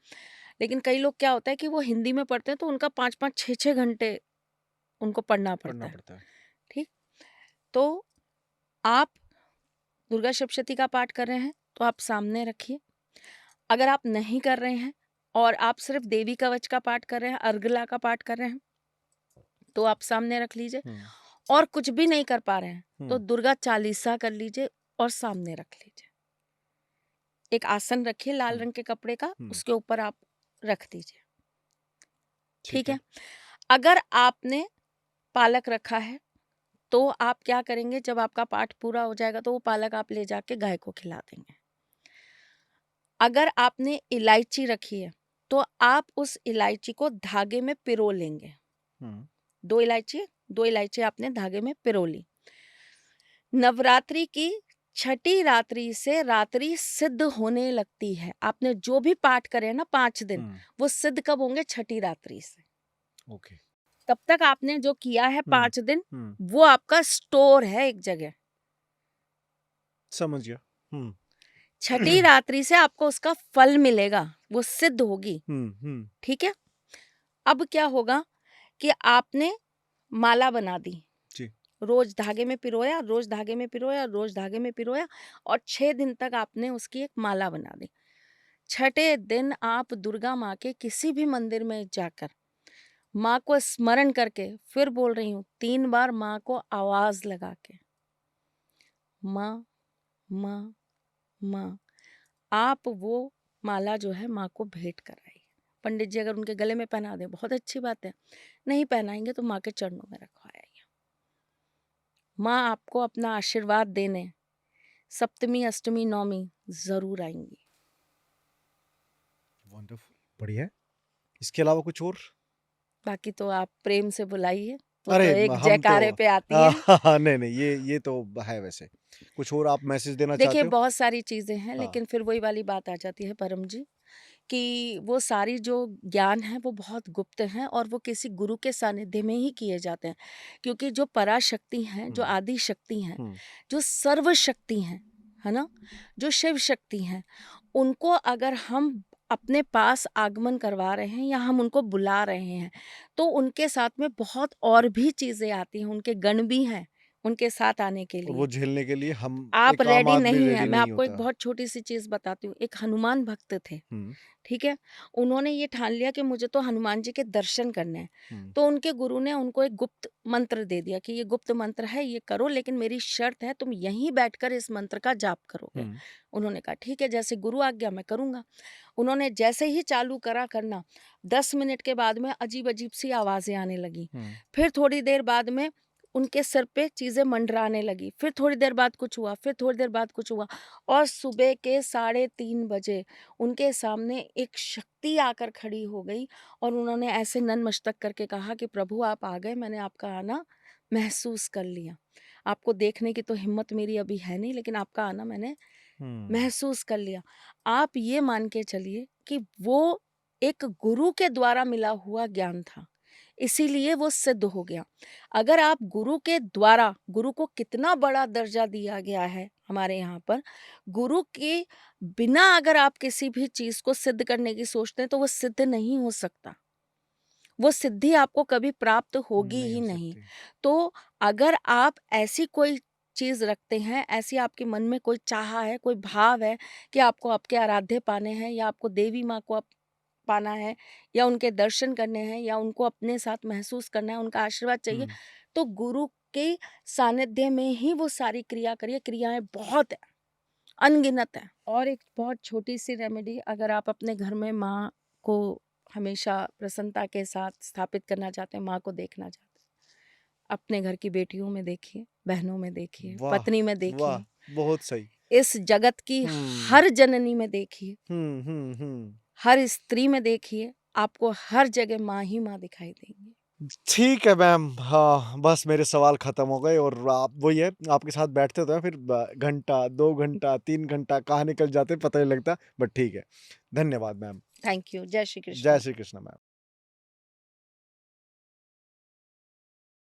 लेकिन कई लोग क्या होता है कि वो हिंदी में पढ़ते हैं तो उनका 5-5 6-6 घंटे उनको पढ़ना
पढ़ना
पड़ता है।
पड़ता है।
ठीक, तो आप दुर्गा सप्तशती का पाठ कर रहे हैं तो आप सामने रखिए। अगर आप नहीं कर रहे हैं और आप सिर्फ देवी कवच का पाठ कर रहे हैं, अर्गला का पाठ कर रहे हैं, तो आप सामने रख लीजिए।
हम्म
और कुछ भी नहीं कर पा रहे हैं तो
हम्म
दुर्गा चालीसा कर लीजिए और सामने रख लीजिए। एक आसन रखिए लाल
हम्म
रंग के कपड़े का,
हम्म
उसके ऊपर आप रख दीजिए,
ठीक
ठीक
है।
है। अगर आपने पालक रखा है तो आप क्या करेंगे, जब आपका पाठ पूरा हो जाएगा तो वो पालक आप ले जाके गाय को खिला देंगे। अगर आपने इलायची रखी है तो आप उस इलायची को धागे में पिरो लेंगे।
हम्म
2 इलायची आपने धागे में पिरो ली। नवरात्रि की छठी रात्रि से रात्रि सिद्ध होने लगती है। आपने जो भी पाठ करे ना 5 दिन,
हम्म
वो सिद्ध कब होंगे, छठी रात्रि से।
ओके।
तब तक आपने जो किया है
हम्म
5 दिन,
हम्म
वो आपका स्टोर है एक जगह।
समझ गया। हम्म
छठी रात्रि से आपको उसका फल मिलेगा, वो सिद्ध होगी,
हम्म।
ठीक है। अब क्या होगा कि आपने माला बना दी,
जी।
रोज धागे में पिरोया, रोज धागे में पिरोया, रोज धागे में पिरोया, और 6 दिन तक आपने उसकी एक माला बना दी। छठे दिन आप दुर्गा माँ के किसी भी मंदिर में जाकर माँ को स्मरण करके, फिर बोल रही हूँ 3 बार माँ को आवाज लगा के, माँ माँ माँ, आप वो माला जो है माँ को भेंट कराइए। पंडित जी अगर उनके गले में पहना दें बहुत अच्छी बात है, नहीं पहनाएंगे तो माँ के चरणों में रखवाइए। माँ आपको अपना आशीर्वाद देने सप्तमी अष्टमी नवमी जरूर आएंगी।
वंडरफुल, बढ़िया है। इसके अलावा कुछ और?
बाकी तो आप प्रेम से बुलाइए, वो तो
अरे
एक
हम तो
जयकारे पे आती है।
नहीं नहीं, ये तो है वैसे। कुछ और आप मैसेज देना
देखिए
चाहते हो?
बहुत सारी चीजें हैं,
हाँ।
लेकिन फिर वही वाली बात आ जाती है परम जी, कि वो सारी जो ज्ञान है वो बहुत गुप्त हैं और वो किसी गुरु के सानिध्य में ही किए जाते हैं, क्योंकि जो पराशक्ति हैं, जो
हम्म
आदि शक्ति हैं,
हम्म
जो सर्व शक्ति हैं, है ना, जो शिव शक्ति हैं, उनको अगर हम अपने पास आगमन करवा रहे हैं या हम उनको बुला रहे हैं, तो उनके साथ में बहुत और भी चीजें आती हैं, उनके गण भी हैं, उनके साथ आने के
और
लिए।
वो झेलने के लिए हम
आप
एक आम
रेडी
आदमी
नहीं हैं।
रेडी
मैं
नहीं
आपको एक
होता।
बहुत छोटी-सी चीज़ बताती हूँ। एक हनुमान भक्त थे,
हुँ,
ठीक है? उन्होंने ये ठान लिया कि मुझे तो हनुमान जी के दर्शन करने हैं।
हुँ,
तो उनके गुरु ने उनको एक गुप्त मंत्र दे दिया कि ये गुप्त मंत्र है, ये करो, लेकिन मेरी शर्त है तुम यहीं बैठकर इस मंत्र का जाप करोगे।
हुँ,
उन्होंने कहा ठीक है, जैसे गुरु आज्ञा मैं करूँगा। उन्होंने जैसे ही चालू करा करना, 10 मिनट के बाद में अजीब-अजीब सी आवाज़ें आने लगीं।
हुँ,
फिर थोड़ी देर बाद में उनके सिर पे चीज़ें मंडराने लगी। फिर थोड़ी देर बाद कुछ हुआ, फिर थोड़ी देर बाद कुछ हुआ और सुबह के 3:30 बजे उनके सामने एक शक्ति आकर खड़ी हो गई और उन्होंने ऐसे नतमस्तक करके कहा कि प्रभु आप आ गए, मैंने आपका आना महसूस कर लिया। आपको देखने की तो हिम्मत मेरी अभी है नहीं, लेकिन आपका आना मैंने
हुँ,
महसूस कर लिया। आप ये मान के चलिए कि वो एक गुरु के द्वारा मिला हुआ ज्ञान था, इसीलिए वो सिद्ध हो गया। अगर आप गुरु के द्वारा, गुरु को कितना बड़ा दर्जा दिया गया है हमारे यहाँ पर, गुरु के बिना अगर आप किसी भी चीज़ को सिद्ध करने की सोचते हैं, तो वो सिद्ध नहीं हो सकता। वो सिद्धि आपको कभी प्राप्त होगी
नहीं
ही
हो
नहीं।
सकती।
तो अगर आप ऐसी कोई चीज़ रखते हैं, ऐसी आपके मन में कोई चाह है, कोई भाव है कि आपको आपके आराध्य पाने हैं या आपको देवी माँ को पाना है या उनके दर्शन करने हैं या उनको अपने साथ महसूस करना है, उनका आशीर्वाद चाहिए,
हुँ,
तो गुरु के सानिध्य में ही वो सारी क्रिया करिए। क्रियाएँ बहुत हैं, अनगिनत हैं। और एक बहुत छोटी-सी रेमेडी, अगर आप अपने घर में माँ को हमेशा प्रसन्नता के साथ स्थापित करना चाहते हैं, माँ को देखना चाहते हैं, अपने घर की बेटियों में देखिए, बहनों में देखिए,
वाह!
पत्नी में
वाह!
देखिए,
बहुत सही।
इस जगत की
हुँ,
हर जननी में देखिए,
हुँ, हुँ, हुँ।
हर स्त्री में देखिए, आपको हर जगह माँ ही माँ दिखाई देंगी।
ठीक है मैम, हाँ, बस मेरे सवाल ख़त्म हो गए और आप वही है, आपके साथ बैठते तो हैं फिर घंटा, 2 घंटा, 3 घंटा कहाँ निकल जाते हैं पता नहीं लगता, बट ठीक है। धन्यवाद मैम।
Thank you. जय श्री
जय
कृष्ण।
श्री कृष्ण मैम।